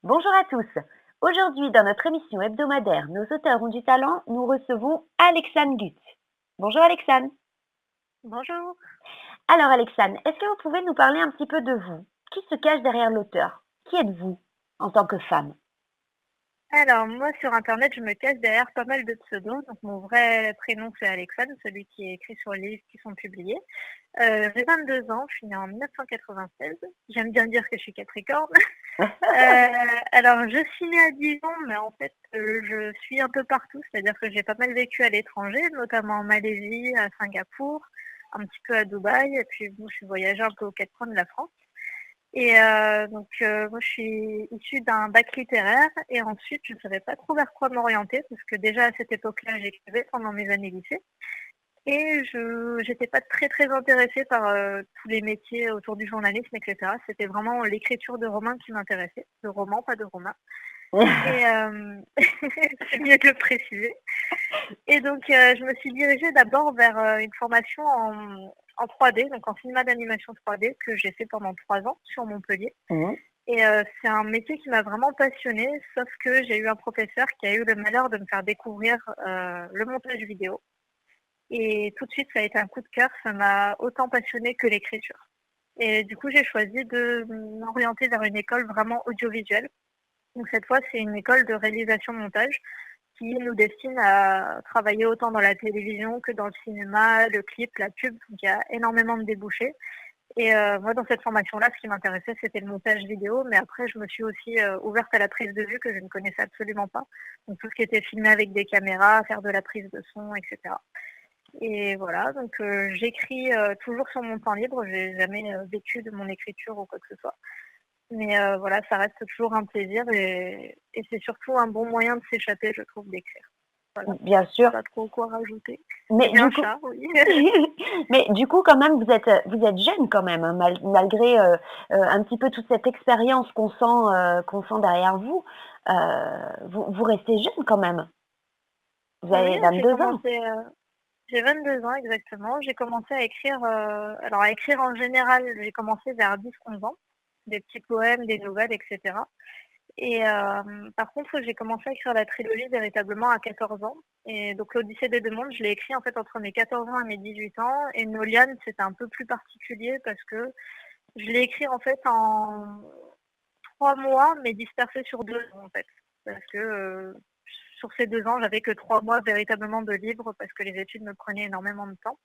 Bonjour à tous. Aujourd'hui, dans notre émission hebdomadaire Nos auteurs ont du talent, nous recevons Alexane Gutt. Bonjour Alexane. Bonjour. Alors Alexane, est-ce que vous pouvez nous parler un petit peu de vous? Qui se cache derrière l'auteur? Qui êtes-vous en tant que femme? Alors moi sur internet, je me cache derrière pas mal de pseudos. Donc mon vrai prénom c'est Alexandre, celui qui est écrit sur les livres qui sont publiés. J'ai 22 ans, je suis née en 1996. J'aime bien dire que je suis Capricorne. Alors je suis née à Dijon, mais en fait je suis un peu partout, c'est-à-dire que j'ai pas mal vécu à l'étranger, notamment en Malaisie, à Singapour, un petit peu à Dubaï, et puis bon, je suis voyagée un peu aux quatre coins de la France. Et moi, je suis issue d'un bac littéraire et ensuite, je ne savais pas trop vers quoi m'orienter parce que déjà à cette époque-là, j'écrivais pendant mes années lycée et je n'étais pas très très intéressée par tous les métiers autour du journalisme, etc. C'était vraiment l'écriture de romans qui m'intéressait, de romans, pas de romans. Et c'est mieux de le préciser. Et donc, je me suis dirigée d'abord vers une formation en 3D, donc en cinéma d'animation 3D, que j'ai fait pendant 3 ans sur Montpellier. Mhm. Et c'est un métier qui m'a vraiment passionnée, sauf que j'ai eu un professeur qui a eu le malheur de me faire découvrir le montage vidéo. Et tout de suite, ça a été un coup de cœur, ça m'a autant passionnée que l'écriture. Et du coup, j'ai choisi de m'orienter vers une école vraiment audiovisuelle. Donc cette fois, c'est une école de réalisation-montage qui nous destine à travailler autant dans la télévision que dans le cinéma, le clip, la pub. Donc il y a énormément de débouchés. Et moi, dans cette formation-là, ce qui m'intéressait, c'était le montage vidéo. Mais après, je me suis aussi ouverte à la prise de vue que je ne connaissais absolument pas. Donc tout ce qui était filmé avec des caméras, faire de la prise de son, etc. Et voilà, donc j'écris toujours sur mon temps libre. J'ai jamais vécu de mon écriture ou quoi que ce soit. Mais voilà, ça reste toujours un plaisir et c'est surtout un bon moyen de s'échapper, je trouve, d'écrire. Voilà, Bien je sais sûr. pas trop quoi rajouter. Mais J'ai un du coup, chat, oui. mais du coup, quand même, vous êtes jeune quand même, hein, malgré un petit peu toute cette expérience qu'on sent derrière vous. Vous restez jeune quand même. Vous Oui, avez 22 ans. j'ai 22 ans exactement. J'ai commencé à écrire, alors à écrire en général, j'ai commencé vers 10-11 ans, des petits poèmes, des nouvelles, etc. Et par contre, j'ai commencé à écrire la trilogie véritablement à 14 ans. Et donc l'Odyssée des deux mondes, je l'ai écrit en fait entre mes 14 ans et mes 18 ans. Et Noliane, c'était un peu plus particulier parce que je l'ai écrit en fait en 3 mois, mais dispersé sur 2 ans en fait. Parce que sur ces 2 ans, j'avais que 3 mois véritablement de libre parce que les études me prenaient énormément de temps.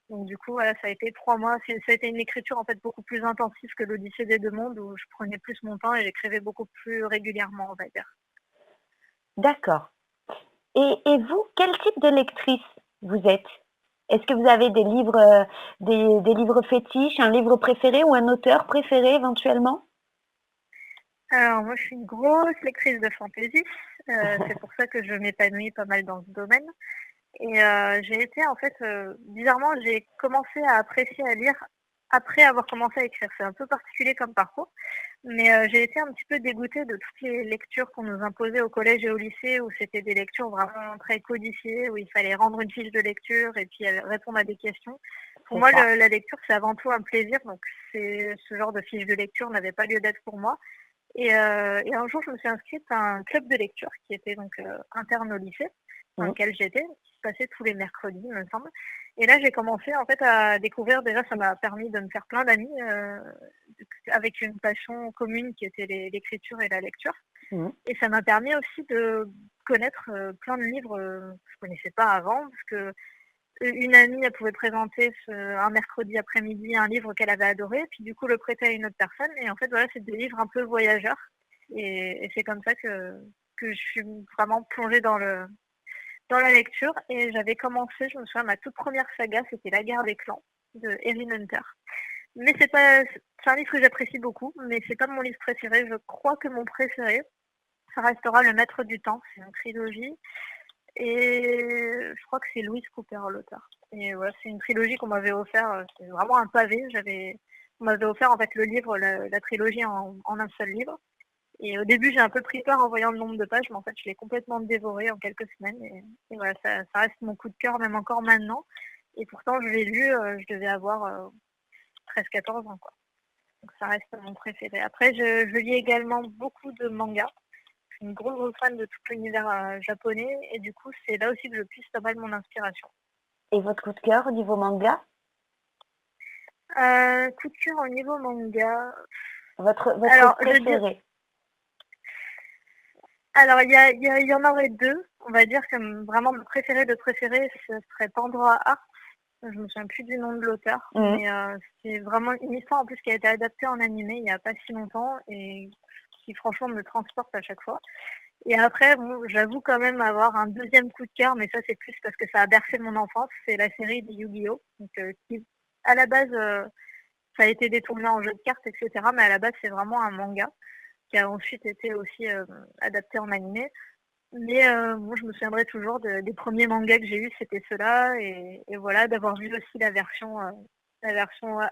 Donc du coup, voilà, ça a été 3 mois. Ça a été une écriture en fait beaucoup plus intensive que l'Odyssée des deux mondes où je prenais plus mon temps et j'écrivais beaucoup plus régulièrement, on va dire. D'accord. Et vous, quel type de lectrice vous êtes? Est-ce que vous avez des livres, des livres fétiches, un livre préféré ou un auteur préféré éventuellement? Alors moi, je suis une grosse lectrice de fantasy. C'est pour ça que je m'épanouis pas mal dans ce domaine. Et j'ai été en fait, bizarrement, j'ai commencé à apprécier à lire après avoir commencé à écrire. C'est un peu particulier comme parcours, mais j'ai été un petit peu dégoûtée de toutes les lectures qu'on nous imposait au collège et au lycée, où c'était des lectures vraiment très codifiées, où il fallait rendre une fiche de lecture et puis répondre à des questions. Pour C'est moi, ça. la lecture, c'est avant tout un plaisir, donc ce genre de fiche de lecture n'avait pas lieu d'être pour moi. Et un jour, je me suis inscrite à un club de lecture qui était donc interne au lycée dans Mmh. lequel j'étais, qui se passait tous les mercredis, il me semble. Et là, j'ai commencé en fait à découvrir. Déjà, ça m'a permis de me faire plein d'amis avec une passion commune qui était l'écriture et la lecture. Mmh. Et ça m'a permis aussi de connaître plein de livres que je connaissais pas avant, parce que une amie, elle pouvait présenter un mercredi après-midi un livre qu'elle avait adoré, puis du coup le prêter à une autre personne. Et en fait, voilà, c'est des livres un peu voyageurs. Et c'est comme ça que je suis vraiment plongée dans la lecture. Et j'avais commencé, je me souviens, ma toute première saga, c'était La guerre des clans de Erin Hunter. Mais c'est un livre que j'apprécie beaucoup, mais c'est pas mon livre préféré. Je crois que mon préféré, ça restera Le Maître du Temps. C'est une trilogie. Et je crois que c'est Louise Cooper, l'auteur. Et voilà, c'est une trilogie qu'on m'avait offert. C'est vraiment un pavé. On m'avait offert en fait le livre, la trilogie en un seul livre. Et au début, j'ai un peu pris peur en voyant le nombre de pages, mais en fait, je l'ai complètement dévoré en quelques semaines. Et voilà, ça reste mon coup de cœur, même encore maintenant. Et pourtant, je l'ai lu, je devais avoir 13-14 ans, quoi. Donc ça reste mon préféré. Après, je lis également beaucoup de mangas. Je suis une grosse fan de tout l'univers japonais et du coup, c'est là aussi que je puise pas mal mon inspiration. Et votre coup de cœur au niveau manga? Coup de cœur au niveau manga. Votre Alors, je dis, préféré? alors il y en aurait deux. On va dire que vraiment mon préféré de préféré, ce serait Pandora Heart. Je me souviens plus du nom de l'auteur, Mmh. mais c'est vraiment une histoire en plus qui a été adaptée en animé il n'y a pas si longtemps et qui franchement me transporte à chaque fois. Et après, bon, j'avoue quand même avoir un deuxième coup de cœur, mais ça c'est plus parce que ça a bercé mon enfance, c'est la série des Yu-Gi-Oh! Donc, qui à la base, ça a été détourné en jeu de cartes, etc. Mais à la base, c'est vraiment un manga qui a ensuite été aussi adapté en animé. Mais moi, je me souviendrai toujours des premiers mangas que j'ai eus, c'était ceux-là. Et voilà, d'avoir vu aussi la version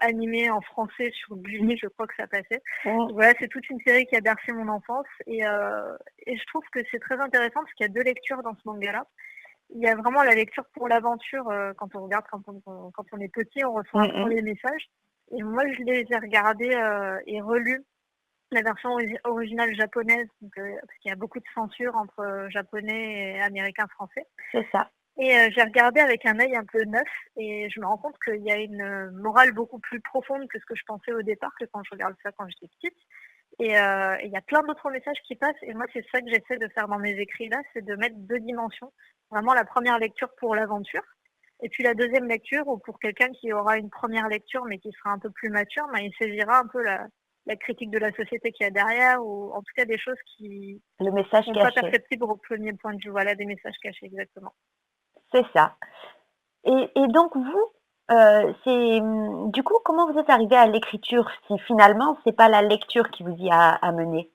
animée en français sur Gulli, je crois que ça passait. Mmh. Donc voilà, c'est toute une série qui a bercé mon enfance. Et je trouve que c'est très intéressant parce qu'il y a deux lectures dans ce manga-là. Il y a vraiment la lecture pour l'aventure, quand on regarde, quand on est petit, on reçoit un Mmh mh. premier message. Et moi, je les ai regardés et relus la version originale japonaise, donc, parce qu'il y a beaucoup de censure entre japonais et américain français. C'est ça. Et j'ai regardé avec un œil un peu neuf et je me rends compte qu'il y a une morale beaucoup plus profonde que ce que je pensais au départ, que quand je regarde ça quand j'étais petite. Et il y a plein d'autres messages qui passent et moi c'est ça que j'essaie de faire dans mes écrits là, c'est de mettre deux dimensions. Vraiment la première lecture pour l'aventure et puis la deuxième lecture ou pour quelqu'un qui aura une première lecture mais qui sera un peu plus mature, ben, il saisira un peu la critique de la société qu'il y a derrière ou en tout cas des choses qui Le message sont pas caché. perceptibles au premier point de vue. Voilà, des messages cachés exactement. C'est ça. Et donc vous, du coup, comment vous êtes arrivé à l'écriture si finalement c'est pas la lecture qui vous y a amené?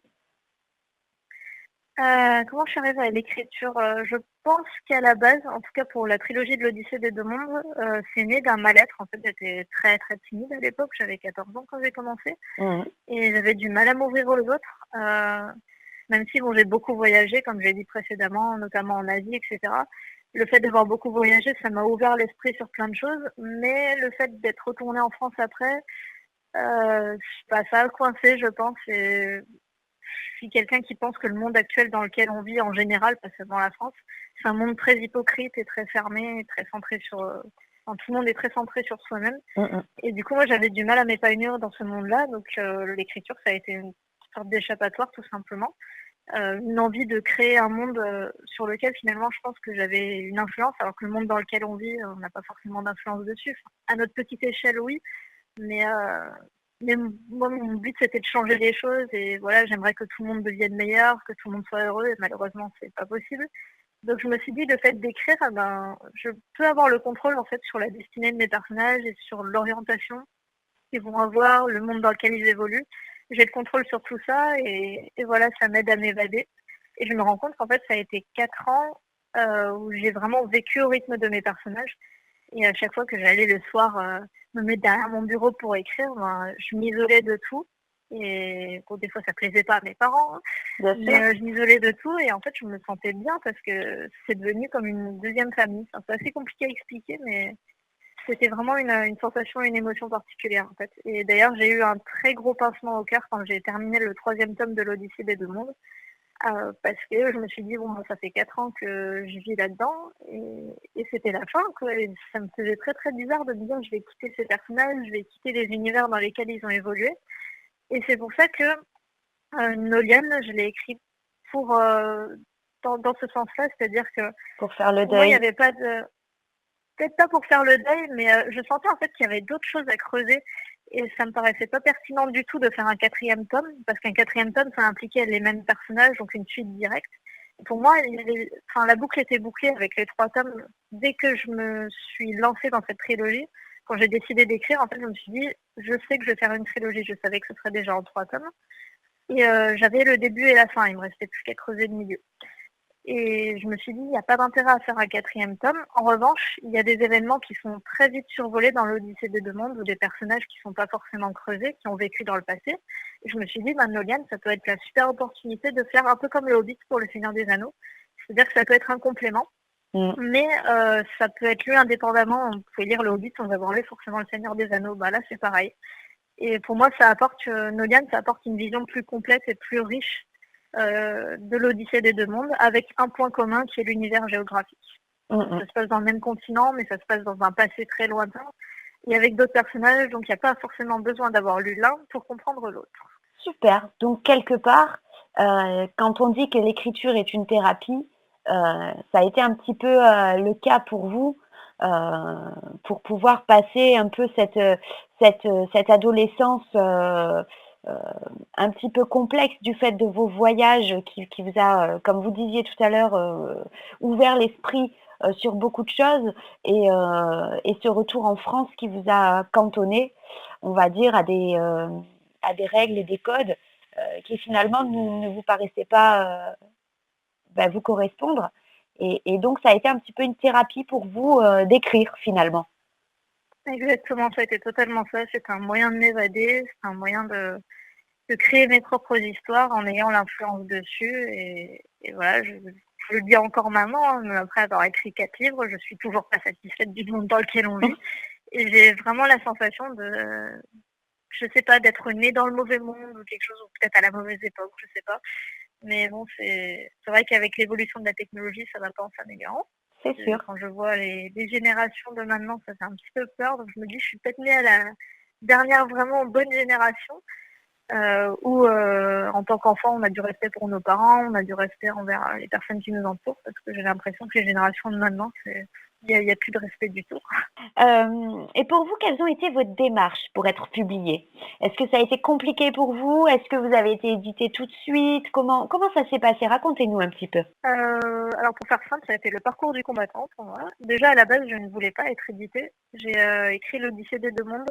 Comment je suis arrivée à l'écriture? Je pense qu'à la base, en tout cas pour la trilogie de l'Odyssée des 2 mondes, c'est né d'un mal-être. En fait, j'étais très, très timide à l'époque, j'avais 14 ans quand j'ai commencé Mmh mh. et j'avais du mal à m'ouvrir aux autres, même si bon, j'ai beaucoup voyagé comme je l'ai dit précédemment, notamment en Asie et cetera. Le fait d'avoir beaucoup voyagé, ça m'a ouvert l'esprit sur plein de choses, mais le fait d'être retournée en France après, bah, ça a coincé je pense et je suis quelqu'un qui pense que le monde actuel dans lequel on vit en général, pas seulement la France, c'est un monde très hypocrite et très fermé, et très centré sur. Enfin, tout le monde est très centré sur soi-même. Mmh mh. Et du coup, moi, j'avais du mal à m'épanouir dans ce monde-là. Donc, l'écriture, ça a été une sorte d'échappatoire, tout simplement. Une envie de créer un monde sur lequel, finalement, je pense que j'avais une influence, alors que le monde dans lequel on vit, on n'a pas forcément d'influence dessus. Enfin, à notre petite échelle, oui, mais, moi, mon but, c'était de changer les choses et voilà, j'aimerais que tout le monde devienne meilleur, que tout le monde soit heureux et malheureusement, c'est pas possible. Donc je me suis dit, le fait d'écrire, ah ben, je peux avoir le contrôle en fait sur la destinée de mes personnages et sur l'orientation qu'ils vont avoir, le monde dans lequel ils évoluent. J'ai le contrôle sur tout ça et voilà, ça m'aide à m'évader. Et je me rends compte qu'en fait, ça a été 4 ans où j'ai vraiment vécu au rythme de mes personnages. Et à chaque fois que j'allais le soir me mettre derrière mon bureau pour écrire, ben, je m'isolais de tout. Et bon, des fois, ça plaisait pas à mes parents, hein, Bien mais sûr. je m'isolais de tout. Et en fait, je me sentais bien parce que c'est devenu comme une deuxième famille. Enfin, c'est assez compliqué à expliquer, mais c'était vraiment une sensation, une émotion particulière en fait. Et d'ailleurs, j'ai eu un très gros pincement au cœur quand j'ai terminé le troisième tome de l'Odyssée des 2 mondes. Parce que je me suis dit, bon, moi, ça fait 4 ans que je vis là-dedans et c'était la fin, quoi. Et ça me faisait très très bizarre de me dire, je vais quitter ces personnages, je vais quitter les univers dans lesquels ils ont évolué. Et c'est pour ça que Nolian, je l'ai écrit pour dans ce sens-là, c'est-à-dire que Pour faire le pour moi, il n'y deuil. avait pas de, peut-être pas pour faire le deuil, mais je sentais en fait qu'il y avait d'autres choses à creuser et ça me paraissait pas pertinent du tout de faire un quatrième tome parce qu'un quatrième tome, ça impliquait les mêmes personnages, donc une suite directe. Pour moi, enfin, la boucle était bouclée avec les 3 tomes. Dès que je me suis lancée dans cette trilogie, quand j'ai décidé d'écrire, en fait, je me suis dit, je sais que je vais faire une trilogie. Je savais que ce serait déjà en 3 tomes. Et j'avais le début et la fin. Il me restait plus qu'à creuser le milieu. Et je me suis dit, il n'y a pas d'intérêt à faire un quatrième tome. En revanche, il y a des événements qui sont très vite survolés dans l'Odyssée des 2 mondes ou des personnages qui ne sont pas forcément creusés, qui ont vécu dans le passé. Et je me suis dit, Nolian, ça peut être la super opportunité de faire un peu comme le Hobbit pour le Seigneur des Anneaux. C'est-à-dire que ça peut être un complément, Mmh. mais ça peut être lu indépendamment. On peut lire le Hobbit sans avoir lu forcément le Seigneur des Anneaux. Bah là, c'est pareil. Et pour moi, Noliane, ça apporte une vision plus complète et plus riche de l'Odyssée des deux mondes, avec un point commun qui est l'univers géographique. Mmh. Ça se passe dans le même continent, mais ça se passe dans un passé très lointain, et avec d'autres personnages, donc il n'y a pas forcément besoin d'avoir lu l'un pour comprendre l'autre. Super. Donc quelque part, quand on dit que l'écriture est une thérapie, ça a été un petit peu, le cas pour vous, heu, pour pouvoir passer un peu cette adolescence, heu, un petit peu complexe du fait de vos voyages qui vous a, comme vous disiez tout à l'heure, ouvert l'esprit, sur beaucoup de choses et ce retour en France qui vous a cantonné, on va dire à des règles et des codes, qui finalement ne vous paraissaient pas, vous correspondre et donc ça a été un petit peu une thérapie pour vous, d'écrire finalement? Exactement, ça a été totalement ça. C'était un moyen de m'évader, c'était un moyen de créer mes propres histoires en ayant l'influence dessus. Et voilà, je le dis encore maintenant, hein, même après avoir écrit 4 livres, je suis toujours pas satisfaite du monde dans lequel on vit. Et j'ai vraiment la sensation je sais pas, d'être née dans le mauvais monde ou quelque chose, ou peut-être à la mauvaise époque, je sais pas. Mais bon, c'est vrai qu'avec l'évolution de la technologie, ça va pas en s'améliorant. C'est sûr. Quand je vois les générations de maintenant, ça fait un petit peu peur. Donc je me dis, je suis peut-être née à la dernière vraiment bonne génération, où en tant qu'enfant, on a du respect pour nos parents, on a du respect envers les personnes qui nous entourent, parce que j'ai l'impression que les générations de maintenant, il y a plus de respect du tout. Et pour vous, quelles ont été vos démarches pour être publié? Est-ce que ça a été compliqué pour vous? Est-ce que vous avez été édité tout de suite? Comment ça s'est passé? Racontez-nous un petit peu. Alors pour faire simple, ça a été le parcours du combattant pour moi. Déjà à la base, je ne voulais pas être éditée. J'ai écrit l'Odyssée des deux mondes.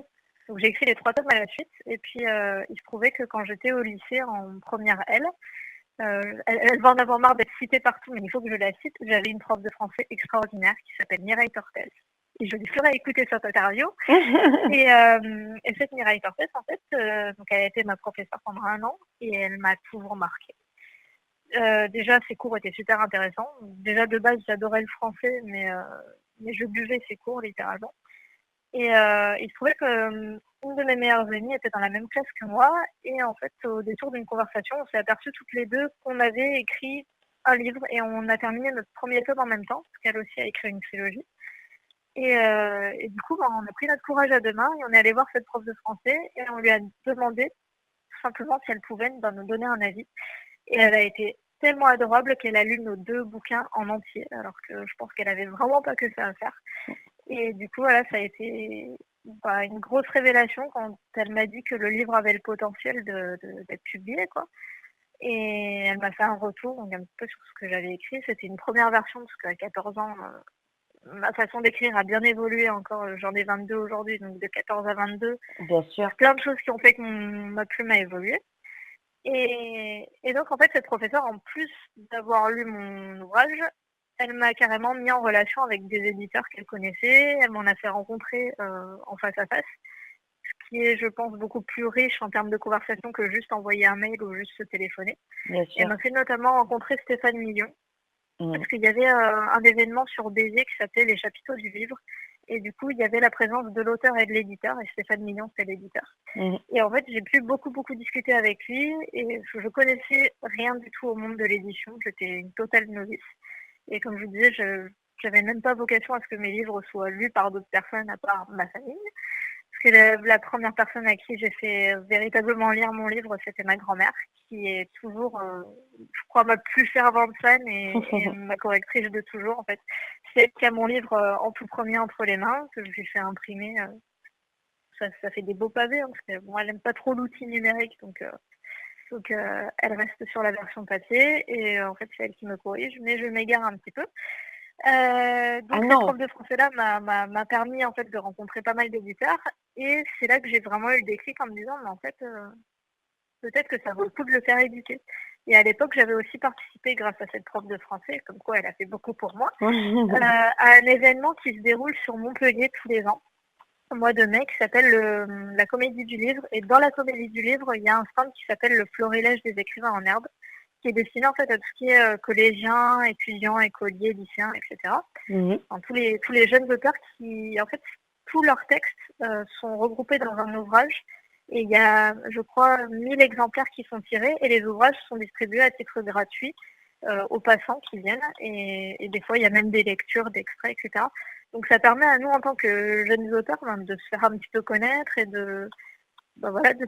Donc j'ai écrit les 3 tomes à la suite. Et puis il se trouvait que quand j'étais au lycée en première L, elle va en avoir marre d'être citée partout, mais il faut que je la cite. J'avais une prof de français extraordinaire qui s'appelle Mireille Tortels. Et je lui ferai écouter cette interview. Et cette Mireille Tortels, en fait, donc elle a été ma professeure pendant 1 an et elle m'a toujours marquée. Déjà, ses cours étaient super intéressants. Déjà, de base, j'adorais le français, mais je buvais ses cours, littéralement. Et il se trouvait qu'une de mes meilleures amies était dans la même classe que moi. Et en fait, au détour d'une conversation, on s'est aperçues toutes les deux qu'on avait écrit un livre et on a terminé notre premier tome en même temps, parce qu'elle aussi a écrit une trilogie. Et du coup, on a pris notre courage à 2 mains et on est allé voir cette prof de français et on lui a demandé tout simplement si elle pouvait nous donner un avis. Et elle a été tellement adorable qu'elle a lu nos 2 bouquins en entier, alors que je pense qu'elle avait vraiment pas que ça à faire. Et du coup, voilà, ça a été une grosse révélation quand elle m'a dit que le livre avait le potentiel d'être publié, quoi. Et elle m'a fait un retour, donc un petit peu sur ce que j'avais écrit. C'était une première version, parce qu'à 14 ans, ma façon d'écrire a bien évolué encore. J'en ai 22 aujourd'hui, donc de 14 à 22, Bien il y sûr. a plein de choses qui ont fait que ma plume a évolué. Et donc, en fait, cette professeure, en plus d'avoir lu mon ouvrage, elle m'a carrément mis en relation avec des éditeurs qu'elle connaissait. Elle m'en a fait rencontrer en face à face, ce qui est, je pense, beaucoup plus riche en termes de conversation que juste envoyer un mail ou juste se téléphoner. Bien Elle sûr. m'a fait notamment rencontrer Stéphane Million, Mmh. parce qu'il y avait un événement sur Béziers qui s'appelait Les Chapiteaux du Livre. Et du coup, il y avait la présence de l'auteur et de l'éditeur, et Stéphane Million, c'est l'éditeur. Mmh. Et en fait, j'ai pu beaucoup discuter avec lui, et je connaissais rien du tout au monde de l'édition. J'étais une totale novice. Et comme je vous disais, je n'avais même pas vocation à ce que mes livres soient lus par d'autres personnes à part ma famille. Parce que la première personne à qui j'ai fait véritablement lire mon livre, c'était ma grand-mère, qui est toujours, je crois, ma plus fervente fan et ma correctrice de toujours, en fait. C'est elle qui a mon livre en tout premier entre les mains, que je lui fais imprimer. Ça fait des beaux pavés, hein, parce que bon, elle n'aime pas trop l'outil numérique, donc elle reste sur la version papier. Et en fait, c'est elle qui me corrige, mais je m'égare un petit peu. Ah Donc cette non! prof de français-là m'a permis en fait de rencontrer pas mal d'éditeurs, et c'est là que j'ai vraiment eu le déclic en me disant mais en fait peut-être que ça vaut le coup de le faire éditer. Et à l'époque j'avais aussi participé grâce à cette prof de français, comme quoi elle a fait beaucoup pour moi, à un événement qui se déroule sur Montpellier tous les ans, au mois de mai, qui s'appelle la Comédie du Livre. Et dans la Comédie du Livre, il y a un stand qui s'appelle le Florilège des écrivains en herbe, qui est destiné en fait à tout ce qui est collégiens, étudiants, écoliers, lycéens, etc. Mmh. Enfin, tous les jeunes auteurs qui, en fait, tous leurs textes sont regroupés dans un ouvrage Et il y a, je crois, 1000 exemplaires qui sont tirés et les ouvrages sont distribués à titre gratuit aux passants qui viennent. Et des fois, il y a même des lectures, d'extraits, etc. Donc ça permet à nous, en tant que jeunes auteurs, de se faire un petit peu connaître et de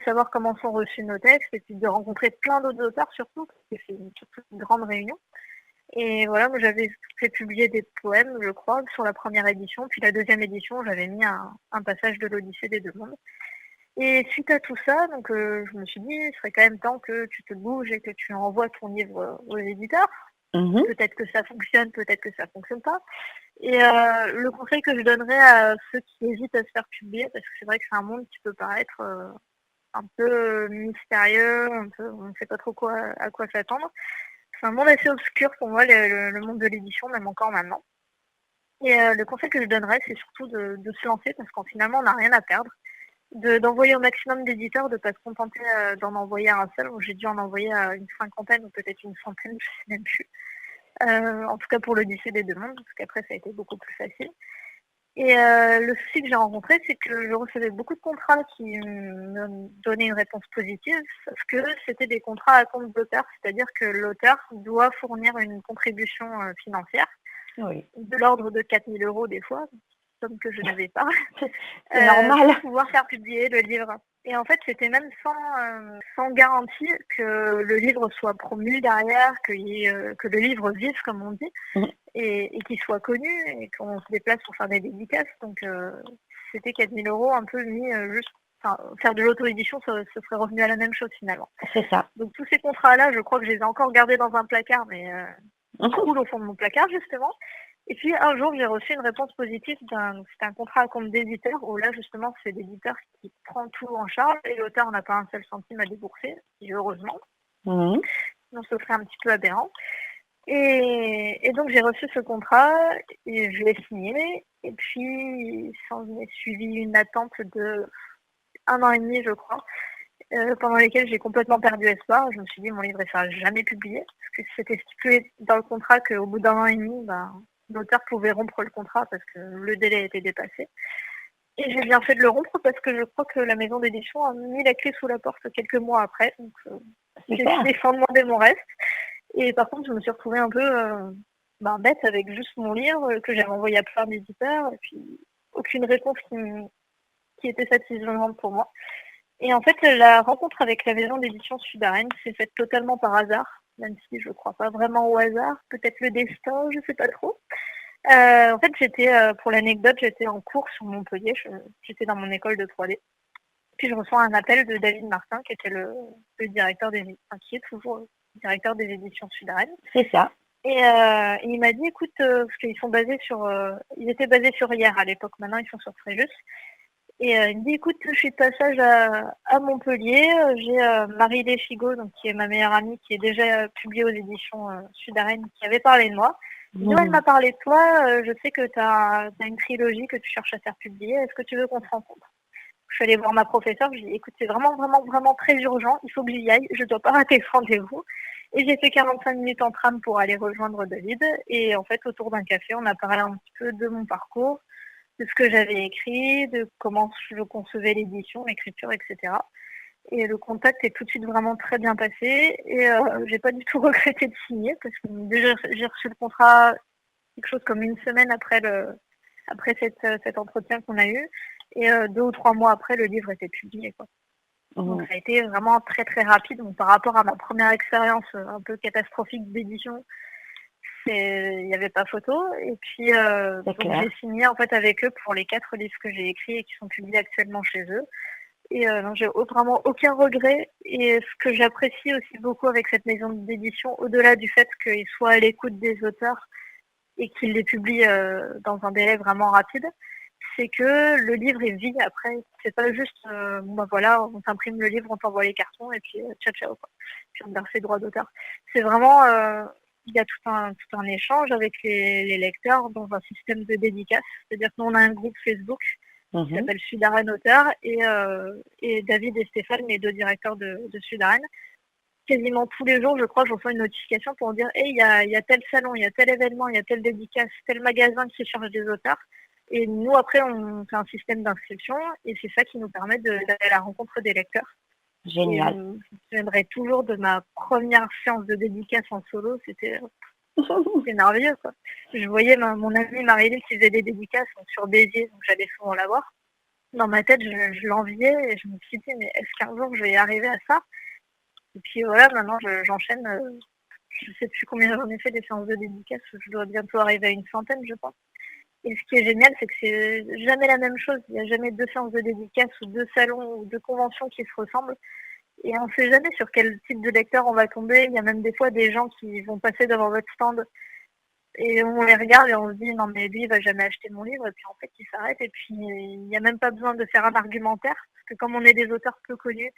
savoir comment sont reçus nos textes et puis de rencontrer plein d'autres auteurs surtout, parce que c'est surtout une grande réunion. Et voilà, moi j'avais fait publier des poèmes, je crois, sur la première édition. Puis la deuxième édition, j'avais mis un passage de l'Odyssée des deux mondes. Et suite à tout ça, donc je me suis dit, il serait quand même temps que tu te bouges et que tu envoies ton livre aux éditeurs. Mmh. Peut-être que ça fonctionne, peut-être que ça fonctionne pas. Et le conseil que je donnerais à ceux qui hésitent à se faire publier, parce que c'est vrai que c'est un monde qui peut paraître un peu mystérieux, on ne sait pas trop à quoi s'attendre. C'est un monde assez obscur pour moi, le monde de l'édition, même encore maintenant. Et le conseil que je donnerais, c'est surtout de se lancer, parce qu'en finalement, on n'a rien à perdre. D'envoyer au maximum d'éditeurs, de ne pas se contenter d'en envoyer à un seul. J'ai dû en envoyer à une cinquantaine ou peut-être une centaine, je ne sais même plus. En tout cas pour l'Odyssée des deux mondes, parce qu'après ça a été beaucoup plus facile. Et le souci que j'ai rencontré, c'est que je recevais beaucoup de contrats qui me donnaient une réponse positive, sauf que c'était des contrats à compte d'auteur, c'est-à-dire que l'auteur doit fournir une contribution financière Oui, de l'ordre de 4000 € des fois, somme que je n'avais pas, c'est normal. pour pouvoir faire publier le livre. Et en fait, c'était même sans garantie que le livre soit promu derrière, que le livre vive, comme on dit, Mmh. et qu'il soit connu, et qu'on se déplace pour faire des dédicaces. Donc, c'était 4000 € un peu mis juste. Enfin, faire de l'auto-édition, ça serait revenu à la même chose finalement. C'est ça. Donc, tous ces contrats-là, je crois que je les ai encore gardés dans un placard, mais ils croulent au fond de mon placard, justement. Et puis un jour, j'ai reçu une réponse positive c'était un contrat à compte d'éditeur, où là, justement, c'est l'éditeur qui prend tout en charge et l'auteur n'a pas un seul centime à débourser, et heureusement. Mmh. Sinon, ce serait un petit peu aberrant. Et donc, j'ai reçu ce contrat et je l'ai signé. Et puis, s'en est suivi une attente de 1 an et demi, je crois, pendant lesquels j'ai complètement perdu espoir. Je me suis dit, mon livre ne sera jamais publié, parce que c'était stipulé dans le contrat qu'au bout d'1 an et demi, l'auteur pouvait rompre le contrat parce que le délai était dépassé. Et j'ai bien fait de le rompre parce que je crois que la maison d'édition a mis la clé sous la porte quelques mois après. Donc j'ai Super. fini sans demander mon reste. Et par contre, je me suis retrouvée un peu bête avec juste mon livre que j'avais envoyé à plein d'éditeurs et puis aucune réponse qui était satisfaisante pour moi. Et en fait, la rencontre avec la maison d'édition Sudarène s'est faite totalement par hasard, même si je ne crois pas vraiment au hasard, peut-être le destin, je ne sais pas trop. En fait, pour l'anecdote, j'étais en cours sur Montpellier, j'étais dans mon école de 3D. Puis je reçois un appel de David Martin, qui était le directeur qui est toujours directeur des éditions Sudarène. C'est ça. Et il m'a dit, écoute, parce qu'ils sont basés ils étaient basés sur Hier à l'époque, maintenant ils sont sur Fréjus. Et il me dit, écoute, je suis de passage à Montpellier, j'ai Marie Deschigo, donc qui est ma meilleure amie, qui est déjà publiée aux éditions Sudarène, qui avait parlé de moi. Il dit, ouais, elle m'a parlé de toi, je sais que tu as une trilogie que tu cherches à faire publier, est-ce que tu veux qu'on se rencontre? Je suis allée voir ma professeure, je lui ai dit, écoute, c'est vraiment, vraiment, vraiment très urgent, il faut que j'y aille, je ne dois pas rater ce rendez-vous. Et j'ai fait 45 minutes en tram pour aller rejoindre David. Et en fait, autour d'un café, on a parlé un petit peu de mon parcours, de ce que j'avais écrit, de comment je concevais l'édition, l'écriture, etc. Et le contact est tout de suite vraiment très bien passé. Et j'ai pas du tout regretté de signer parce que déjà j'ai reçu le contrat quelque chose comme une semaine après cet entretien qu'on a eu. Et 2 ou 3 mois après, le livre était publié, quoi. Donc ça a été vraiment très très rapide. Donc, par rapport à ma première expérience un peu catastrophique d'édition, il n'y avait pas photo. Et puis donc j'ai signé en fait avec eux pour les 4 livres que j'ai écrits et qui sont publiés actuellement chez eux. Et j'ai vraiment aucun regret. Et ce que j'apprécie aussi beaucoup avec cette maison d'édition, au-delà du fait qu'ils soient à l'écoute des auteurs et qu'ils les publient dans un délai vraiment rapide, c'est que le livre il vit après. C'est pas juste voilà, on t'imprime le livre, on t'envoie les cartons et puis ciao ciao quoi. Puis on te verse les droits d'auteur. C'est vraiment il y a tout un échange avec les lecteurs dans un système de dédicace. C'est-à-dire que nous on a un groupe Facebook qui s'appelle Sudarène Auteur et David et Stéphane, les 2 directeurs de Sudarène. Quasiment tous les jours, je crois, je reçois une notification pour dire hey, il y a tel salon, il y a tel événement, il y a telle dédicace, tel magasin qui cherche des auteurs. Et nous, après, on fait un système d'inscription et c'est ça qui nous permet d'aller à la rencontre des lecteurs. Et Génial. je me souviendrai toujours de ma première séance de dédicace en solo, c'était merveilleux, quoi. Je voyais mon amie Marilyn qui faisait des dédicaces donc, sur Béziers, donc j'allais souvent la voir. Dans ma tête, je l'enviais et je me suis dit, mais est-ce qu'un jour je vais y arriver à ça? Et puis voilà, maintenant j'enchaîne, je sais plus combien j'en ai fait des séances de dédicaces, je dois bientôt arriver à une centaine, je pense. Et ce qui est génial, c'est que c'est jamais la même chose. Il n'y a jamais 2 séances de dédicace ou 2 salons ou 2 conventions qui se ressemblent. Et on ne sait jamais sur quel type de lecteur on va tomber. Il y a même des fois des gens qui vont passer devant votre stand et on les regarde et on se dit non mais lui il va jamais acheter mon livre et puis en fait il s'arrête et puis il n'y a même pas besoin de faire un argumentaire parce que comme on est des auteurs peu connus,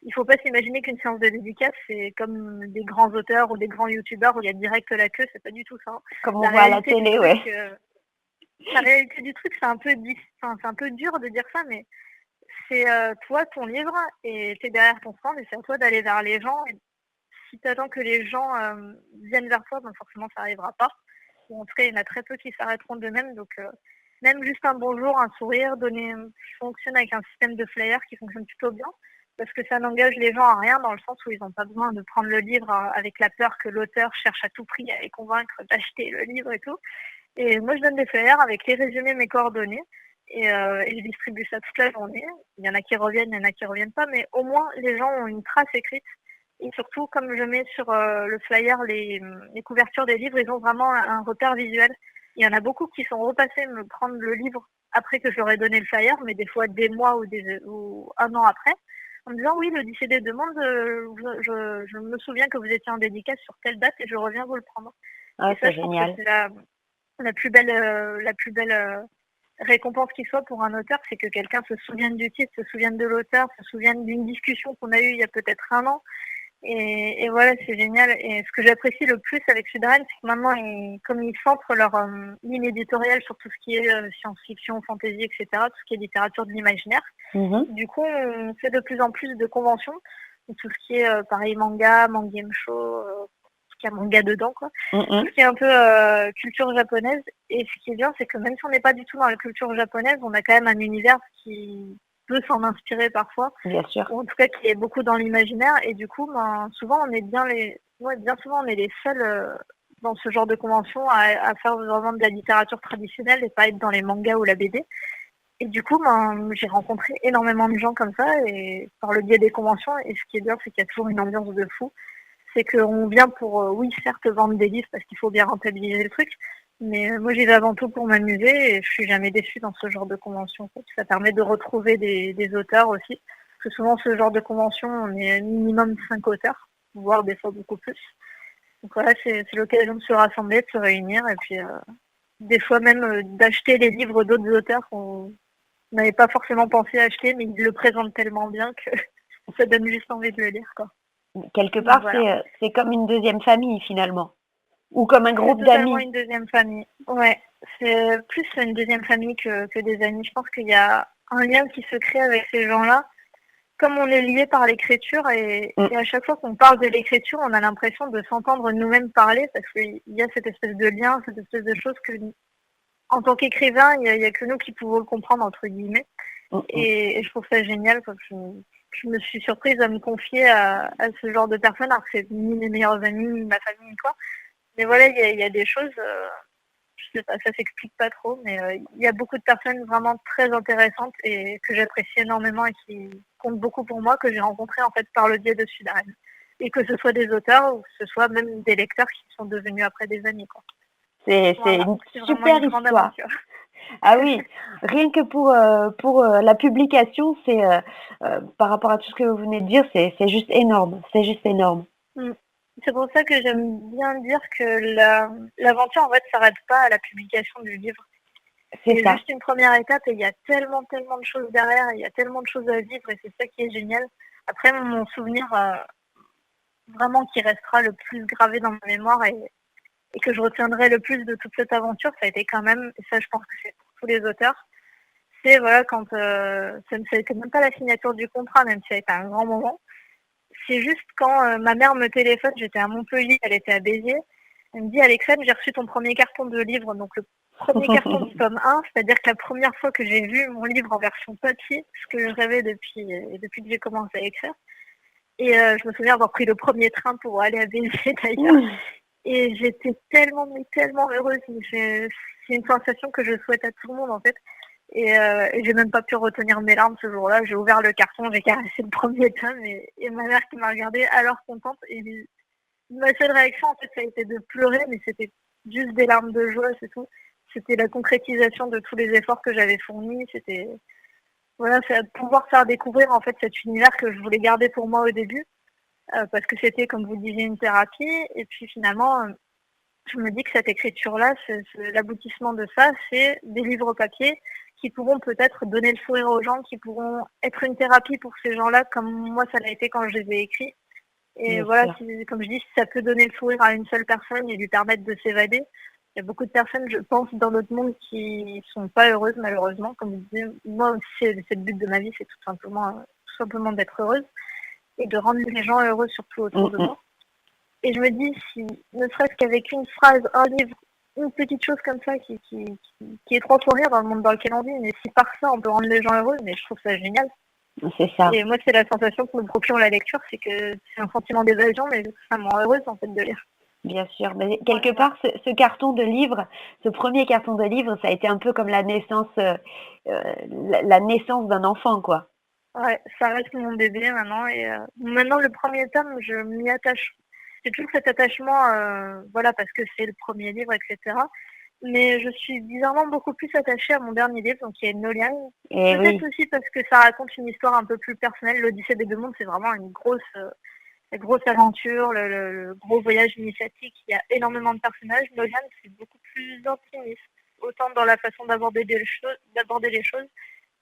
il ne faut pas s'imaginer qu'une séance de dédicace c'est comme des grands auteurs ou des grands youtubeurs où il y a direct la queue, c'est pas du tout ça. Comme on voit à la télé, ouais. La réalité du truc, c'est un peu dur de dire ça, mais c'est toi, ton livre, et tu es derrière ton stand, et c'est à toi d'aller vers les gens. Et si tu attends que les gens viennent vers toi, ben forcément, ça n'arrivera pas. Ou en tout cas, il y en a très peu qui s'arrêteront d'eux-mêmes. Donc, même juste un bonjour, un sourire, je fonctionne avec un système de flyers qui fonctionne plutôt bien, parce que ça n'engage les gens à rien dans le sens où ils n'ont pas besoin de prendre le livre avec la peur que l'auteur cherche à tout prix à les convaincre d'acheter le livre et tout. Et moi, je donne des flyers avec les résumés, mes coordonnées. Et je distribue ça toute la journée. Il y en a qui reviennent, il y en a qui ne reviennent pas. Mais au moins, les gens ont une trace écrite. Et surtout, comme je mets sur le flyer les couvertures des livres, ils ont vraiment un repère visuel. Il y en a beaucoup qui sont repassés me prendre le livre après que je leur ai donné le flyer, mais des fois des mois ou un an après, en me disant oui, l'Odyssée des demandes, je me souviens que vous étiez en dédicace sur telle date et je reviens vous le prendre. Ah, et ça, c'est je pense que génial. c'est la plus belle récompense qui soit pour un auteur, c'est que quelqu'un se souvienne du titre, se souvienne de l'auteur, se souvienne d'une discussion qu'on a eue il y a peut-être un an. Et voilà, c'est génial. Et ce que j'apprécie le plus avec Sudaren, c'est que maintenant, comme ils centrent leur ligne éditoriale sur tout ce qui est science-fiction, fantasy, etc., tout ce qui est littérature de l'imaginaire, du coup, on fait de plus en plus de conventions, tout ce qui est pareil manga, mangame show, qui a manga dedans, quoi. Tout ce qui est un peu culture japonaise. Et ce qui est bien, c'est que même si on n'est pas du tout dans la culture japonaise, on a quand même un univers qui peut s'en inspirer parfois. Bien sûr. Ou en tout cas qui est beaucoup dans l'imaginaire. Et du coup, souvent, on est bien souvent, on est les seuls dans ce genre de convention à faire vraiment de la littérature traditionnelle et pas être dans les mangas ou la BD. Et du coup, j'ai rencontré énormément de gens comme ça et par le biais des conventions. Et ce qui est bien, c'est qu'il y a toujours une ambiance de fou. C'est qu'on vient pour, oui, certes, vendre des livres parce qu'il faut bien rentabiliser le truc, mais moi, j'y vais avant tout pour m'amuser et je suis jamais déçue dans ce genre de convention. Ça permet de retrouver des auteurs aussi. Parce que souvent, ce genre de convention, on est minimum 5 auteurs, voire des fois beaucoup plus. Donc voilà, c'est l'occasion de se rassembler, de se réunir et puis des fois même d'acheter les livres d'autres auteurs qu'on n'avait pas forcément pensé acheter, mais ils le présentent tellement bien que ça donne juste envie de le lire, quoi. Quelque Donc part, voilà. c'est comme une deuxième famille finalement, ou comme un groupe C'est totalement d'amis. une deuxième famille. Ouais, c'est plus une deuxième famille que des amis. Je pense qu'il y a un lien qui se crée avec ces gens-là. Comme on est lié par l'écriture et à chaque fois qu'on parle de l'écriture, on a l'impression de s'entendre nous-mêmes parler parce qu'il y a cette espèce de lien, cette espèce de chose que, en tant qu'écrivain, il n'y a que nous qui pouvons le comprendre, entre guillemets. Et je trouve ça génial parce que je me suis surprise à me confier à ce genre de personnes alors que c'est ni mes meilleurs amis, ni ma famille, ni quoi. Mais voilà, il y a des choses, je sais pas, ça s'explique pas trop, mais il y a beaucoup de personnes vraiment très intéressantes et que j'apprécie énormément et qui comptent beaucoup pour moi, que j'ai rencontrées en fait par le biais de Sudaren. Et que ce soit des auteurs ou que ce soit même des lecteurs qui sont devenus après des années, quoi. C'est Voilà, une c'est vraiment super une grande histoire. aventure. Ah oui, rien que pour la publication, c'est par rapport à tout ce que vous venez de dire, c'est juste énorme. C'est juste énorme. C'est pour ça que j'aime bien dire que l'aventure en fait s'arrête pas à la publication du livre. C'est C'est ça. juste une première étape et il y a tellement de choses derrière, il y a tellement de choses à vivre et c'est ça qui est génial. Après, mon souvenir vraiment qui restera le plus gravé dans ma mémoire et que je retiendrai le plus de toute cette aventure, ça a été quand même, et ça je pense que c'est pour tous les auteurs, c'est voilà quand ça n'était même pas la signature du contrat, même si ça a été un grand moment. C'est juste quand ma mère me téléphone, j'étais à Montpellier, elle était à Béziers, elle me dit Alexandre, j'ai reçu ton premier carton de livre, donc Premier carton du tome 1, c'est-à-dire que la première fois que j'ai vu mon livre en version papier, ce que je rêvais depuis que j'ai commencé à écrire. Et je me souviens avoir pris le premier train pour aller à Béziers d'ailleurs. Et j'étais tellement, mais tellement heureuse. C'est une sensation que je souhaite à tout le monde en fait. Et j'ai même pas pu retenir mes larmes ce jour-là. J'ai ouvert le carton, j'ai caressé le premier tome et ma mère qui m'a regardée alors contente. Et ma seule réaction en fait ça a été de pleurer, mais c'était juste des larmes de joie, c'est tout. C'était la concrétisation de tous les efforts que j'avais fournis. C'était voilà, c'est pouvoir faire découvrir en fait cet univers que je voulais garder pour moi au début, parce que c'était comme vous disiez une thérapie. Et puis finalement, je me dis que cette écriture-là, l'aboutissement de ça, c'est des livres papier qui pourront peut-être donner le sourire aux gens, qui pourront être une thérapie pour ces gens-là, comme moi ça l'a été quand je les ai écrits. Et Bien voilà, sûr. comme je dis, si ça peut donner le sourire à une seule personne et lui permettre de s'évader. Il y a beaucoup de personnes, je pense, dans notre monde qui sont pas heureuses, malheureusement. Comme je disais, moi aussi, c'est le but de ma vie, c'est tout simplement d'être heureuse et de rendre les gens heureux, surtout autour de Mm, moi. Et je me dis, si, ne serait-ce qu'avec une phrase, un livre, une petite chose comme ça qui est trop pour rire dans le monde dans lequel on vit, mais si par ça on peut rendre les gens heureux, mais je trouve ça génial. c'est ça. Et moi, c'est la sensation que me procure la lecture, c'est que c'est un sentiment d'évasion, mais ça me rend heureuse en fait de lire. Bien sûr, mais quelque Voilà. part, ce carton de livre, ce premier carton de livre, ça a été un peu comme la naissance, la naissance d'un enfant, quoi. Ouais, ça reste mon bébé maintenant. Et maintenant, le premier tome, je m'y attache. J'ai toujours cet attachement, voilà, parce que c'est le premier livre, etc. Mais je suis bizarrement beaucoup plus attachée à mon dernier livre, donc qui est Nolian. Et Peut-être oui, aussi parce que ça raconte une histoire un peu plus personnelle. L'Odyssée des deux mondes, c'est vraiment une grosse aventure, le gros voyage initiatique. Il y a énormément de personnages. Nolian, c'est beaucoup plus intimiste, autant dans la façon d'aborder les choses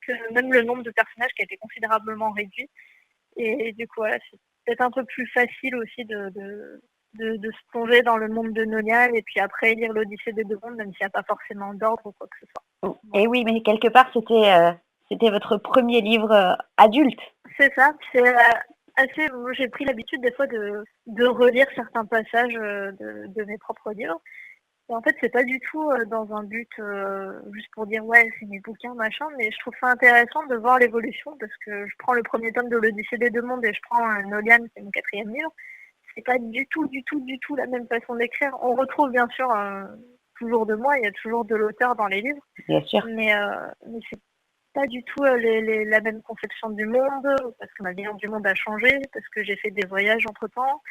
que même le nombre de personnages qui a été considérablement réduit. Et du coup, voilà, c'est peut-être un peu plus facile aussi de se plonger dans le monde de Nolian et puis après lire l'Odyssée des deux mondes, même s'il n'y a pas forcément d'ordre ou quoi que ce soit. et Voilà. oui, mais quelque part, c'était votre premier livre adulte. C'est ça, c'est assez. Moi, j'ai pris l'habitude des fois de relire certains passages de mes propres livres. Et en fait, c'est pas du tout dans un but juste pour dire ouais, c'est mes bouquins, machin, mais je trouve ça intéressant de voir l'évolution parce que je prends le premier tome de l'Odyssée des deux mondes et je prends Nolian, c'est mon quatrième livre. C'est pas du tout la même façon d'écrire. On retrouve bien sûr toujours de moi, il y a toujours de l'auteur dans les livres, Bien sûr. mais c'est pas du tout la même conception du monde, parce que ma vision du monde a changé, parce que j'ai fait des voyages entre-temps,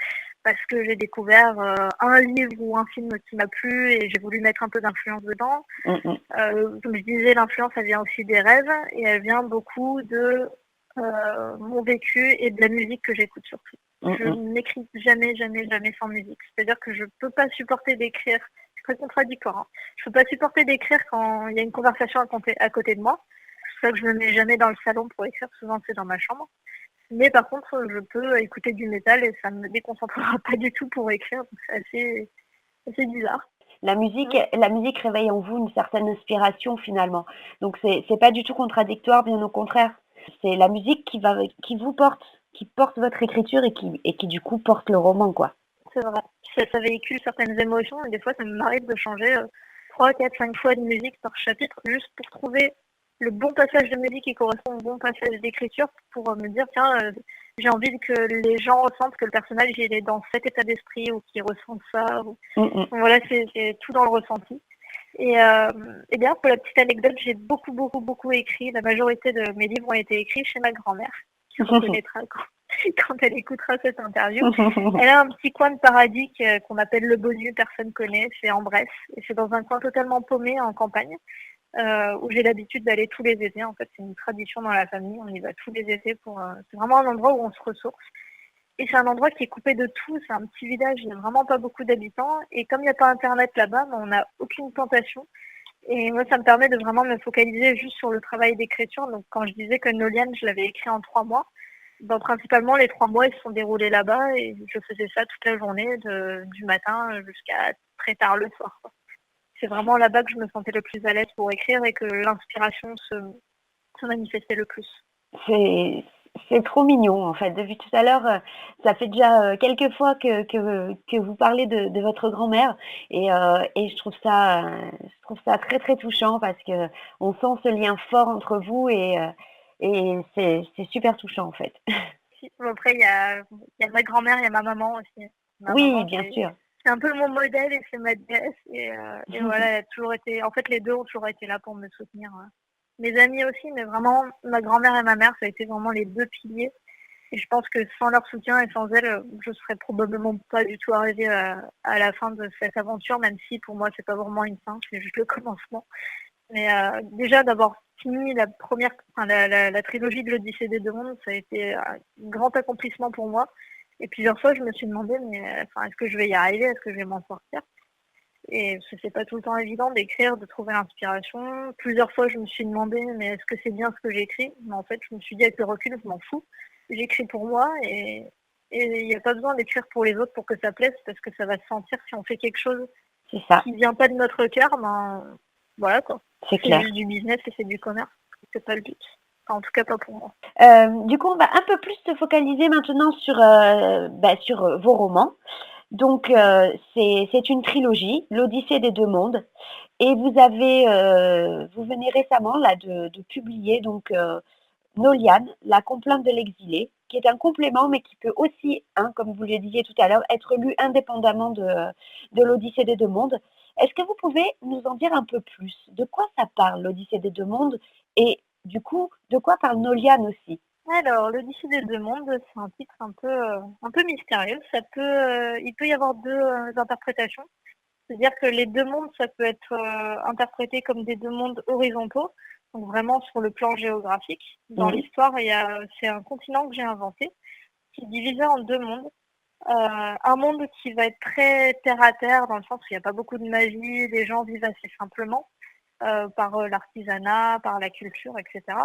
parce que j'ai découvert un livre ou un film qui m'a plu et j'ai voulu mettre un peu d'influence dedans. Mm, mm. Comme je disais, l'influence, elle vient aussi des rêves et elle vient beaucoup de mon vécu et de la musique que j'écoute surtout. Mm, Je mm. n'écris jamais, jamais, jamais sans musique. C'est-à-dire que je peux pas supporter d'écrire. C'est très contradictoire. Hein. Je peux pas supporter d'écrire quand il y a une conversation à côté de moi. C'est pour ça que je me mets jamais dans le salon pour écrire. Souvent, c'est dans ma chambre. Mais par contre, je peux écouter du métal et ça ne me déconcentrera pas du tout pour écrire. Donc c'est assez bizarre. Mm. La musique réveille en vous une certaine inspiration finalement. Donc c'est pas du tout contradictoire, bien au contraire. C'est la musique qui vous porte, qui porte votre écriture et qui du coup porte le roman, quoi. C'est vrai. Ça véhicule certaines émotions et des fois, ça m'arrive de changer 3, 4, 5 fois de musique par chapitre juste pour trouver le bon passage de musique qui correspond au bon passage d'écriture pour me dire, tiens, j'ai envie que les gens ressentent que le personnage il est dans cet état d'esprit ou qu'il ressent ça. Mm, mm. Donc voilà, c'est tout dans le ressenti. Et bien, pour la petite anecdote, j'ai beaucoup écrit. La majorité de mes livres ont été écrits chez ma grand-mère, qui reconnaîtra quand elle écoutera cette interview. Elle a un petit coin de paradis qu'on appelle le Bonnu, personne connaît, c'est en Bresse. Et c'est dans un coin totalement paumé en campagne, où j'ai l'habitude d'aller tous les étés. En fait, c'est une tradition dans la famille, on y va tous les étés. C'est vraiment un endroit où on se ressource. Et c'est un endroit qui est coupé de tout, c'est un petit village, il n'y a vraiment pas beaucoup d'habitants. Et comme il n'y a pas internet là-bas, on n'a aucune tentation. Et moi, ça me permet de vraiment me focaliser juste sur le travail d'écriture. Donc, quand je disais que Nolian, je l'avais écrit en 3 mois, ben, principalement, les 3 mois, ils se sont déroulés là-bas et je faisais ça toute la journée, du matin jusqu'à très tard le soir. Quoi. C'est vraiment là-bas que je me sentais le plus à l'aise pour écrire et que l'inspiration se manifestait le plus. C'est C'est trop mignon, en fait. Depuis tout à l'heure, ça fait déjà, quelques fois que vous parlez de votre grand-mère et je trouve ça très, très touchant parce qu'on sent ce lien fort entre vous et c'est super touchant, en fait. Si, bon, après, il y a ma grand-mère, il y a ma maman aussi. Ma Oui, maman, bien sûr. c'est un peu mon modèle et c'est ma déesse. Et voilà, elle a toujours été. En fait, les deux ont toujours été là pour me soutenir. Mes amis aussi, mais vraiment, ma grand-mère et ma mère, ça a été vraiment les deux piliers. Et je pense que sans leur soutien et sans elles, je serais probablement pas du tout arrivée à la fin de cette aventure, même si pour moi, c'est pas vraiment une fin, c'est juste le commencement. Mais déjà d'avoir fini la première, enfin, la trilogie de l'Odyssée des deux mondes, ça a été un grand accomplissement pour moi. Et plusieurs fois, je me suis demandé, mais enfin, est-ce que je vais y arriver? Est-ce que je vais m'en sortir? Et c'est pas tout le temps évident d'écrire, de trouver l'inspiration. Plusieurs fois, je me suis demandé, mais est-ce que c'est bien ce que j'écris? Mais en fait, je me suis dit avec le recul, je m'en fous. J'écris pour moi et il n'y a pas besoin d'écrire pour les autres pour que ça plaise parce que ça va se sentir si on fait quelque chose C'est ça, qui vient pas de notre cœur, ben voilà quoi. c'est C'est clair. juste du business et c'est du commerce. C'est pas le but. Enfin, en tout cas pas pour moi. Du coup, on va un peu plus se focaliser maintenant sur vos romans. Donc, Mhm. c'est une trilogie, l'Odyssée des 2 mondes et vous venez récemment là de publier donc, Noliane, la complainte de l'exilé, qui est un complément, mais qui peut aussi, hein, comme vous le disiez tout à l'heure, être lu indépendamment de l'Odyssée des 2 mondes. Est-ce que vous pouvez nous en dire un peu plus? De quoi ça parle, l'Odyssée des 2 mondes? Et du coup, de quoi parle Noliane aussi? Alors, l'Odyssée des deux mondes, c'est un titre un peu mystérieux. Il peut y avoir deux interprétations. C'est-à-dire que les deux mondes, ça peut être interprété comme des deux mondes horizontaux, donc vraiment sur le plan géographique. Dans Mmh. l'histoire, c'est un continent que j'ai inventé, qui est divisé en deux mondes. Un monde qui va être très terre à terre, dans le sens où il n'y a pas beaucoup de magie, les gens vivent assez simplement, par l'artisanat, par la culture, etc.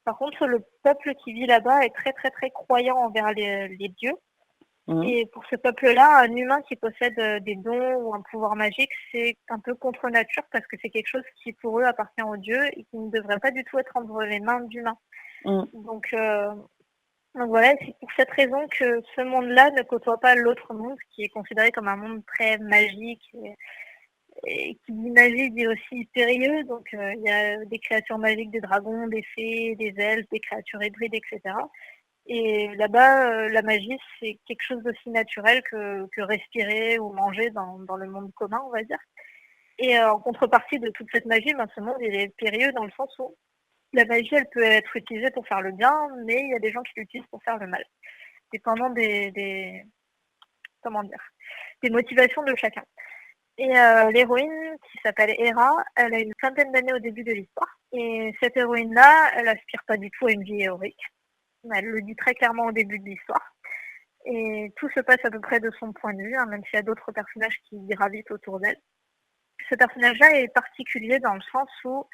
Par contre, le peuple qui vit là-bas est très très très croyant envers les dieux. Mmh. Et pour ce peuple-là, un humain qui possède des dons ou un pouvoir magique, c'est un peu contre nature parce que c'est quelque chose qui pour eux appartient aux dieux et qui ne devrait pas du tout être entre les mains d'humains. Mmh. Donc, euh, donc voilà, c'est pour cette raison que ce monde-là ne côtoie pas l'autre monde, qui est considéré comme un monde très magique et qui dit magie dit aussi périlleux. Donc il y a des créatures magiques, des dragons, des fées, des elfes, des créatures hybrides, etc. Et là-bas, la magie, c'est quelque chose d'aussi naturel que respirer ou manger dans le monde commun, on va dire. Et en contrepartie de toute cette magie, ben, ce monde il est périlleux dans le sens où la magie, elle peut être utilisée pour faire le bien, mais il y a des gens qui l'utilisent pour faire le mal, dépendant comment dire, des motivations de chacun. Et l'héroïne, qui s'appelle Hera, elle a une vingtaine d'années au début de l'histoire. Et cette héroïne-là, elle aspire pas du tout à une vie héroïque. Elle le dit très clairement au début de l'histoire. Et tout se passe à peu près de son point de vue, hein, même s'il y a d'autres personnages qui gravitent autour d'elle. Ce personnage-là est particulier dans le sens où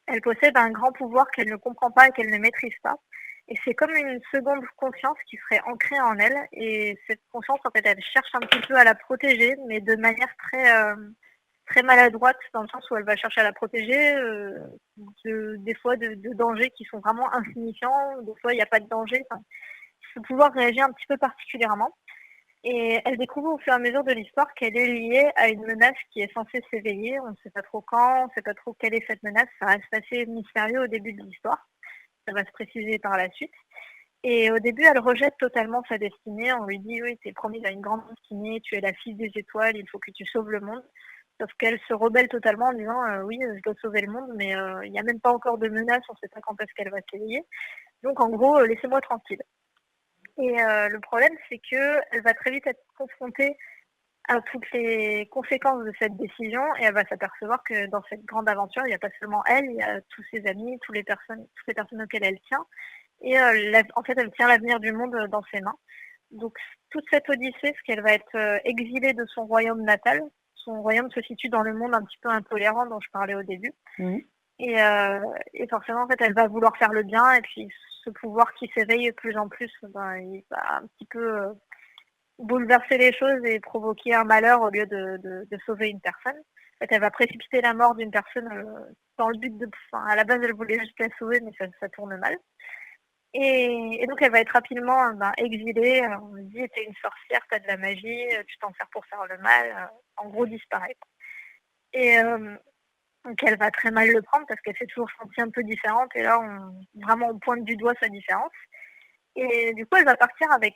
elle possède un grand pouvoir qu'elle ne comprend pas et qu'elle ne maîtrise pas. Et c'est comme une seconde conscience qui serait ancrée en elle. Et cette conscience, en fait, elle cherche un petit peu à la protéger, mais de manière très maladroite, dans le sens où elle va chercher à la protéger des fois de dangers qui sont vraiment insignifiants. Des fois, il n'y a pas de danger. Enfin, ce pouvoir réagit un petit peu particulièrement. Et elle découvre au fur et à mesure de l'histoire qu'elle est liée à une menace qui est censée s'éveiller. On ne sait pas trop quand, on ne sait pas trop quelle est cette menace. Ça reste assez mystérieux au début de l'histoire. Ça va se préciser par la suite. Et au début, elle rejette totalement sa destinée. On lui dit, oui, t'es promise à une grande destinée, tu es la fille des étoiles, il faut que tu sauves le monde. Sauf qu'elle se rebelle totalement en disant, oui, je dois sauver le monde, mais il n'y a même pas encore de menace, on ne sait pas quand est-ce qu'elle va s'éveiller. Donc en gros, laissez-moi tranquille. Et le problème, c'est qu'elle va très vite être confrontée à toutes les conséquences de cette décision et elle va s'apercevoir que dans cette grande aventure, il n'y a pas seulement elle, il y a tous ses amis, toutes les personnes auxquelles elle tient. Et en fait, elle tient l'avenir du monde dans ses mains. Donc toute cette odyssée, ce qu'elle va être exilée de son royaume natal. Son royaume se situe dans le monde un petit peu intolérant dont je parlais au début. Mmh. Et forcément, en fait, elle va vouloir faire le bien. Et puis, ce pouvoir qui s'éveille de plus en plus, ben, il va un petit peu bouleverser les choses et provoquer un malheur au lieu de sauver une personne. En fait, elle va précipiter la mort d'une personne dans le but de... Enfin, à la base, elle voulait juste la sauver, mais ça tourne mal. Et donc elle va être rapidement, exilée, on lui dit: «Tu es une sorcière, tu as de la magie, tu t'en sers pour faire le mal», en gros disparaître. Et donc elle va très mal le prendre parce qu'elle s'est toujours sentie un peu différente et là on pointe du doigt sa différence. Et du coup elle va partir avec,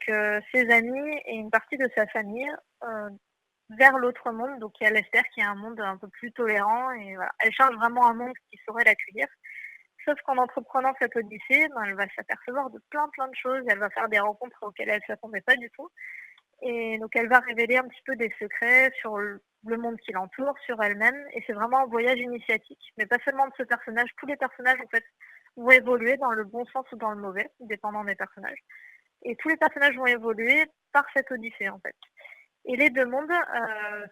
ses amis et une partie de sa famille, heu, vers l'autre monde. Donc elle espère qu'il y a un monde un peu plus tolérant et voilà. Elle cherche vraiment un monde qui saurait l'accueillir. Sauf qu'en entreprenant cette odyssée, elle va s'apercevoir de plein de choses. Elle va faire des rencontres auxquelles elle ne s'attendait pas du tout. Et donc elle va révéler un petit peu des secrets sur le monde qui l'entoure, sur elle-même. Et c'est vraiment un voyage initiatique. Mais pas seulement de ce personnage. Tous les personnages, en fait, vont évoluer dans le bon sens ou dans le mauvais, dépendant des personnages. Et tous les personnages vont évoluer par cette odyssée, en fait. Et les deux mondes,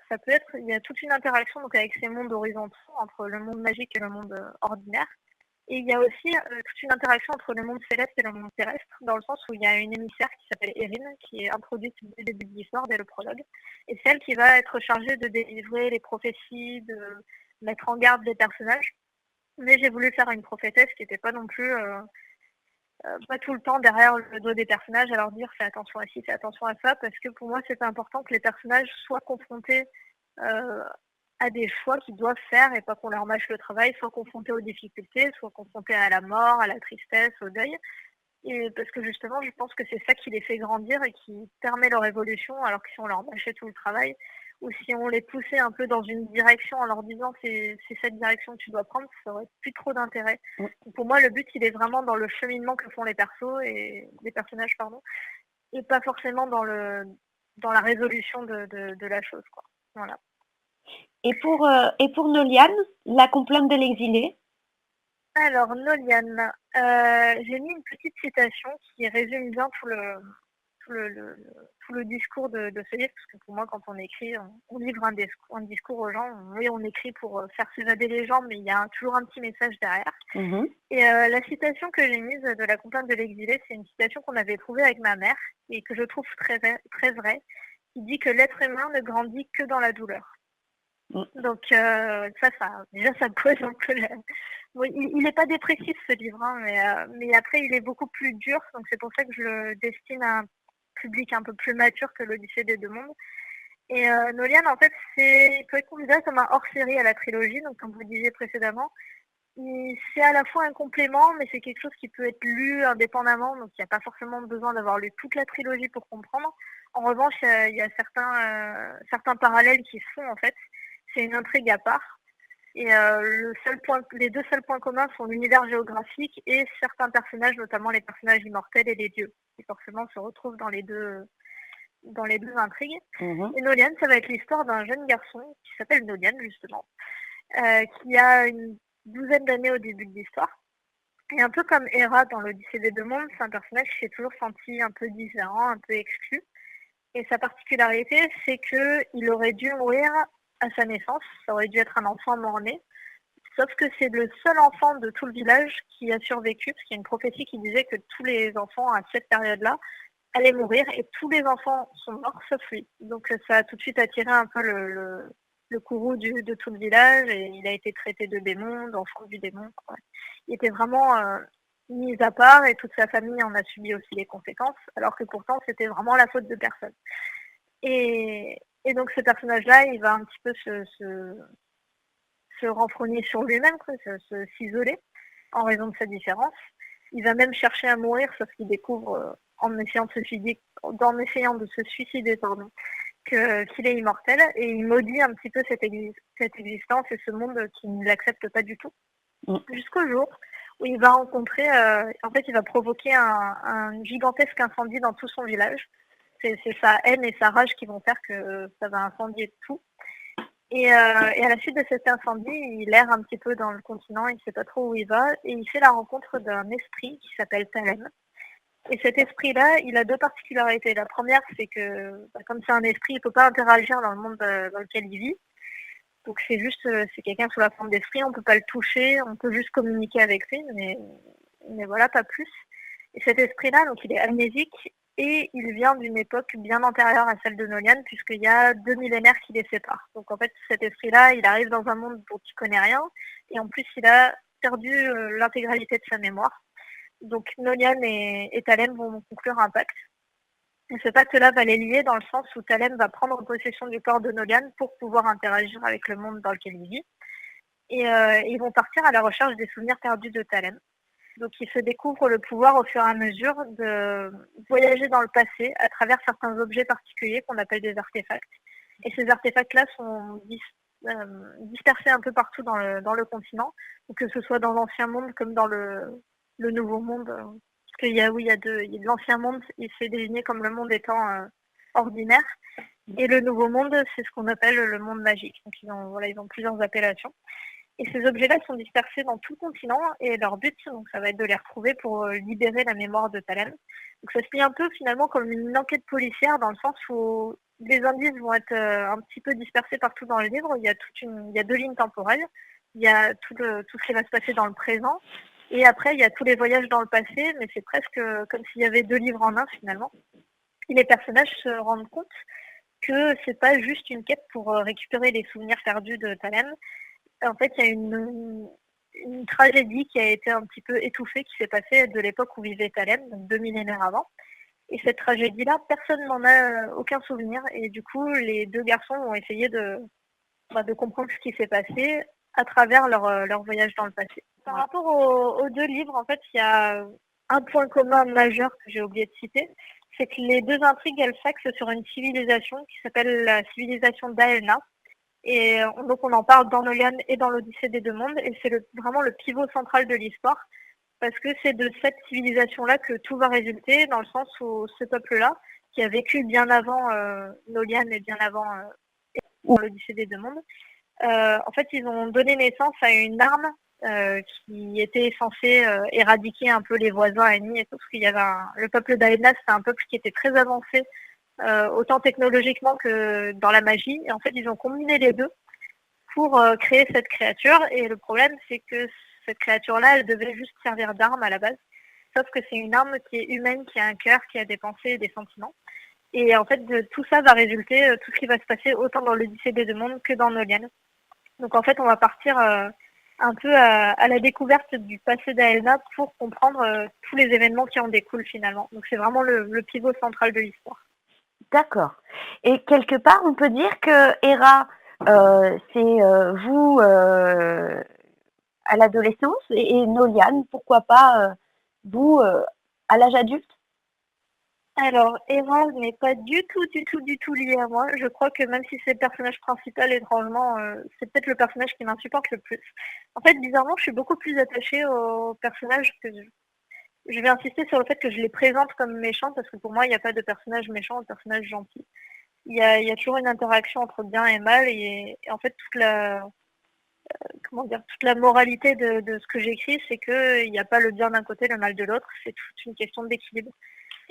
ça peut être, il y a toute une interaction donc avec ces mondes horizontaux entre le monde magique et le monde ordinaire. Et il y a aussi toute une interaction entre le monde céleste et le monde terrestre, dans le sens où il y a une émissaire qui s'appelle Erin, qui est introduite dès le début de l'histoire, dès le prologue. Et c'est elle qui va être chargée de délivrer les prophéties, de mettre en garde les personnages. Mais j'ai voulu faire une prophétesse qui n'était pas non plus pas tout le temps derrière le dos des personnages à leur dire fais attention à ci, fais attention à ça, parce que pour moi c'était important que les personnages soient confrontés euh, à des choix qu'ils doivent faire et pas qu'on leur mâche le travail, soit confrontés aux difficultés, soit confrontés à la mort, à la tristesse, au deuil. Et parce que justement, je pense que c'est ça qui les fait grandir et qui permet leur évolution, alors que si on leur mâchait tout le travail, ou si on les poussait un peu dans une direction en leur disant c'est cette direction que tu dois prendre, ça aurait plus trop d'intérêt. Mmh. Donc pour moi, le but, il est vraiment dans le cheminement que font les persos et les personnages, pardon, et pas forcément dans la résolution de la chose, quoi. Voilà. Et pour Noliane, la complainte de l'exilé? Alors, Noliane, j'ai mis une petite citation qui résume bien tout le, le- tout le discours de ce livre, parce que pour moi, quand on écrit, on livre un discours aux gens. Oui, on écrit pour faire s'évader les gens, mais il y a toujours un petit message derrière. Mmh. Et la citation que j'ai mise de la complainte de l'exilé, c'est une citation qu'on avait trouvée avec ma mère et que je trouve très vraie, qui dit que l'être humain ne grandit que dans la douleur. Mmh. Donc déjà ça pose un peu bon, il n'est pas dépressif ce livre, hein, mais après il est beaucoup plus dur, donc c'est pour ça que je le destine à un public un peu plus mature que l'Odyssée des deux mondes. Et Noliane, en fait, il peut être considéré comme un hors-série à la trilogie, donc comme vous disiez précédemment, c'est à la fois un complément, mais c'est quelque chose qui peut être lu indépendamment, donc il n'y a pas forcément besoin d'avoir lu toute la trilogie pour comprendre. En revanche, il y a certains parallèles qui se font en fait. C'est une intrigue à part. Et les deux seuls points communs sont l'univers géographique et certains personnages, notamment les personnages immortels et les dieux, qui forcément se retrouvent dans les deux intrigues. Mmh. Et Noliane, ça va être l'histoire d'un jeune garçon qui s'appelle Noliane, justement, qui a une douzaine d'années au début de l'histoire. Et un peu comme Hera dans l'Odyssée des deux mondes, c'est un personnage qui s'est toujours senti un peu différent, un peu exclu. Et sa particularité, c'est qu'il aurait dû mourir à sa naissance. Ça aurait dû être un enfant mort-né. Sauf que c'est le seul enfant de tout le village qui a survécu, parce qu'il y a une prophétie qui disait que tous les enfants à cette période-là allaient mourir, et tous les enfants sont morts sauf lui. Donc ça a tout de suite attiré un peu le courroux de tout le village, et il a été traité de démon, d'enfant du démon. Ouais. Il était vraiment mis à part, et toute sa famille en a subi aussi les conséquences, alors que pourtant c'était vraiment la faute de personne. Et donc ce personnage-là, il va un petit peu se renfrogner sur lui-même, s'isoler en raison de sa différence. Il va même chercher à mourir, sauf qu'il découvre en essayant de se suicider, pardon, qu'il est immortel, et il maudit un petit peu cette existence et ce monde qui ne l'accepte pas du tout. Mmh. Jusqu'au jour où il va rencontrer, en fait, il va provoquer un gigantesque incendie dans tout son village. C'est sa haine et sa rage qui vont faire que ça va incendier tout. Et à la suite de cet incendie, il erre un petit peu dans le continent, il ne sait pas trop où il va, et il fait la rencontre d'un esprit qui s'appelle Talem. Et cet esprit-là, il a deux particularités. La première, c'est que comme c'est un esprit, il ne peut pas interagir dans le monde dans lequel il vit. Donc c'est quelqu'un sous la forme d'esprit, on ne peut pas le toucher, on peut juste communiquer avec lui, mais voilà, pas plus. Et cet esprit-là, donc il est amnésique, et il vient d'une époque bien antérieure à celle de Noliane, puisqu'il y a 2 millénaires qui les séparent. Donc en fait, cet esprit-là, il arrive dans un monde dont il ne connaît rien, et en plus, il a perdu l'intégralité de sa mémoire. Donc Nolian et Thalène vont conclure un pacte. Et ce pacte-là va les lier dans le sens où Thalène va prendre possession du corps de Nolian pour pouvoir interagir avec le monde dans lequel il vit. Et ils vont partir à la recherche des souvenirs perdus de Thalène. Donc ils se découvrent le pouvoir au fur et à mesure de voyager dans le passé à travers certains objets particuliers qu'on appelle des artefacts. Et ces artefacts-là sont dispersés un peu partout dans le continent, que ce soit dans l'ancien monde comme dans le nouveau monde. Parce qu'il y a l'ancien monde, il s'est désigné comme le monde étant ordinaire. Et le nouveau monde, c'est ce qu'on appelle le monde magique. Donc ils ont plusieurs appellations. Et ces objets-là sont dispersés dans tout le continent et leur but, donc, ça va être de les retrouver pour libérer la mémoire de Thalène. Donc ça se lit un peu finalement comme une enquête policière dans le sens où les indices vont être un petit peu dispersés partout dans le livre. Il y a 2 lignes temporelles. Il y a tout ce qui va se passer dans le présent. Et après, il y a tous les voyages dans le passé, mais c'est presque comme s'il y avait 2 livres en un finalement. Et les personnages se rendent compte que c'est pas juste une quête pour récupérer les souvenirs perdus de Thalène. En fait, il y a une tragédie qui a été un petit peu étouffée, qui s'est passée de l'époque où vivait Thalène, donc 2 millénaires avant. Et cette tragédie-là, personne n'en a aucun souvenir. Et du coup, les 2 garçons ont essayé de comprendre ce qui s'est passé à travers leur voyage dans le passé. Par rapport aux 2 livres, en fait, il y a un point commun majeur que j'ai oublié de citer, c'est que les 2 intrigues, elles s'axent sur une civilisation qui s'appelle la civilisation d'Aelna. Et donc on en parle dans Nolian et dans l'Odyssée des 2 mondes, et c'est vraiment le pivot central de l'histoire, parce que c'est de cette civilisation-là que tout va résulter, dans le sens où ce peuple-là, qui a vécu bien avant Nolian et bien avant l'Odyssée des 2 mondes, en fait ils ont donné naissance à une arme qui était censée éradiquer un peu les voisins ennemis et tout, parce qu'il y avait le peuple d'Aedna, c'est un peuple qui était très avancé, autant technologiquement que dans la magie. Et en fait, ils ont combiné les 2 pour créer cette créature. Et le problème, c'est que cette créature-là, elle devait juste servir d'arme à la base. Sauf que c'est une arme qui est humaine, qui a un cœur, qui a des pensées et des sentiments. Et en fait, de tout ça va résulter tout ce qui va se passer autant dans l'Odyssée des 2 mondes que dans Nolian. Donc en fait, on va partir un peu à la découverte du passé d'Aelna pour comprendre tous les événements qui en découlent finalement. Donc c'est vraiment le pivot central de l'histoire. D'accord. Et quelque part, on peut dire que Hera, c'est vous à l'adolescence et Nolian, pourquoi pas vous à l'âge adulte? Alors, Hera n'est pas du tout liée à moi. Je crois que même si c'est le personnage principal, étrangement, c'est peut-être le personnage qui m'insupporte le plus. En fait, bizarrement, je suis beaucoup plus attachée au personnage que je vais insister sur le fait que je les présente comme méchants, parce que pour moi, il n'y a pas de personnage méchant ou de personnage gentil. Il y a toujours une interaction entre bien et mal, et en fait, toute la moralité de ce que j'écris, c'est qu'il n'y a pas le bien d'un côté, le mal de l'autre, c'est toute une question d'équilibre.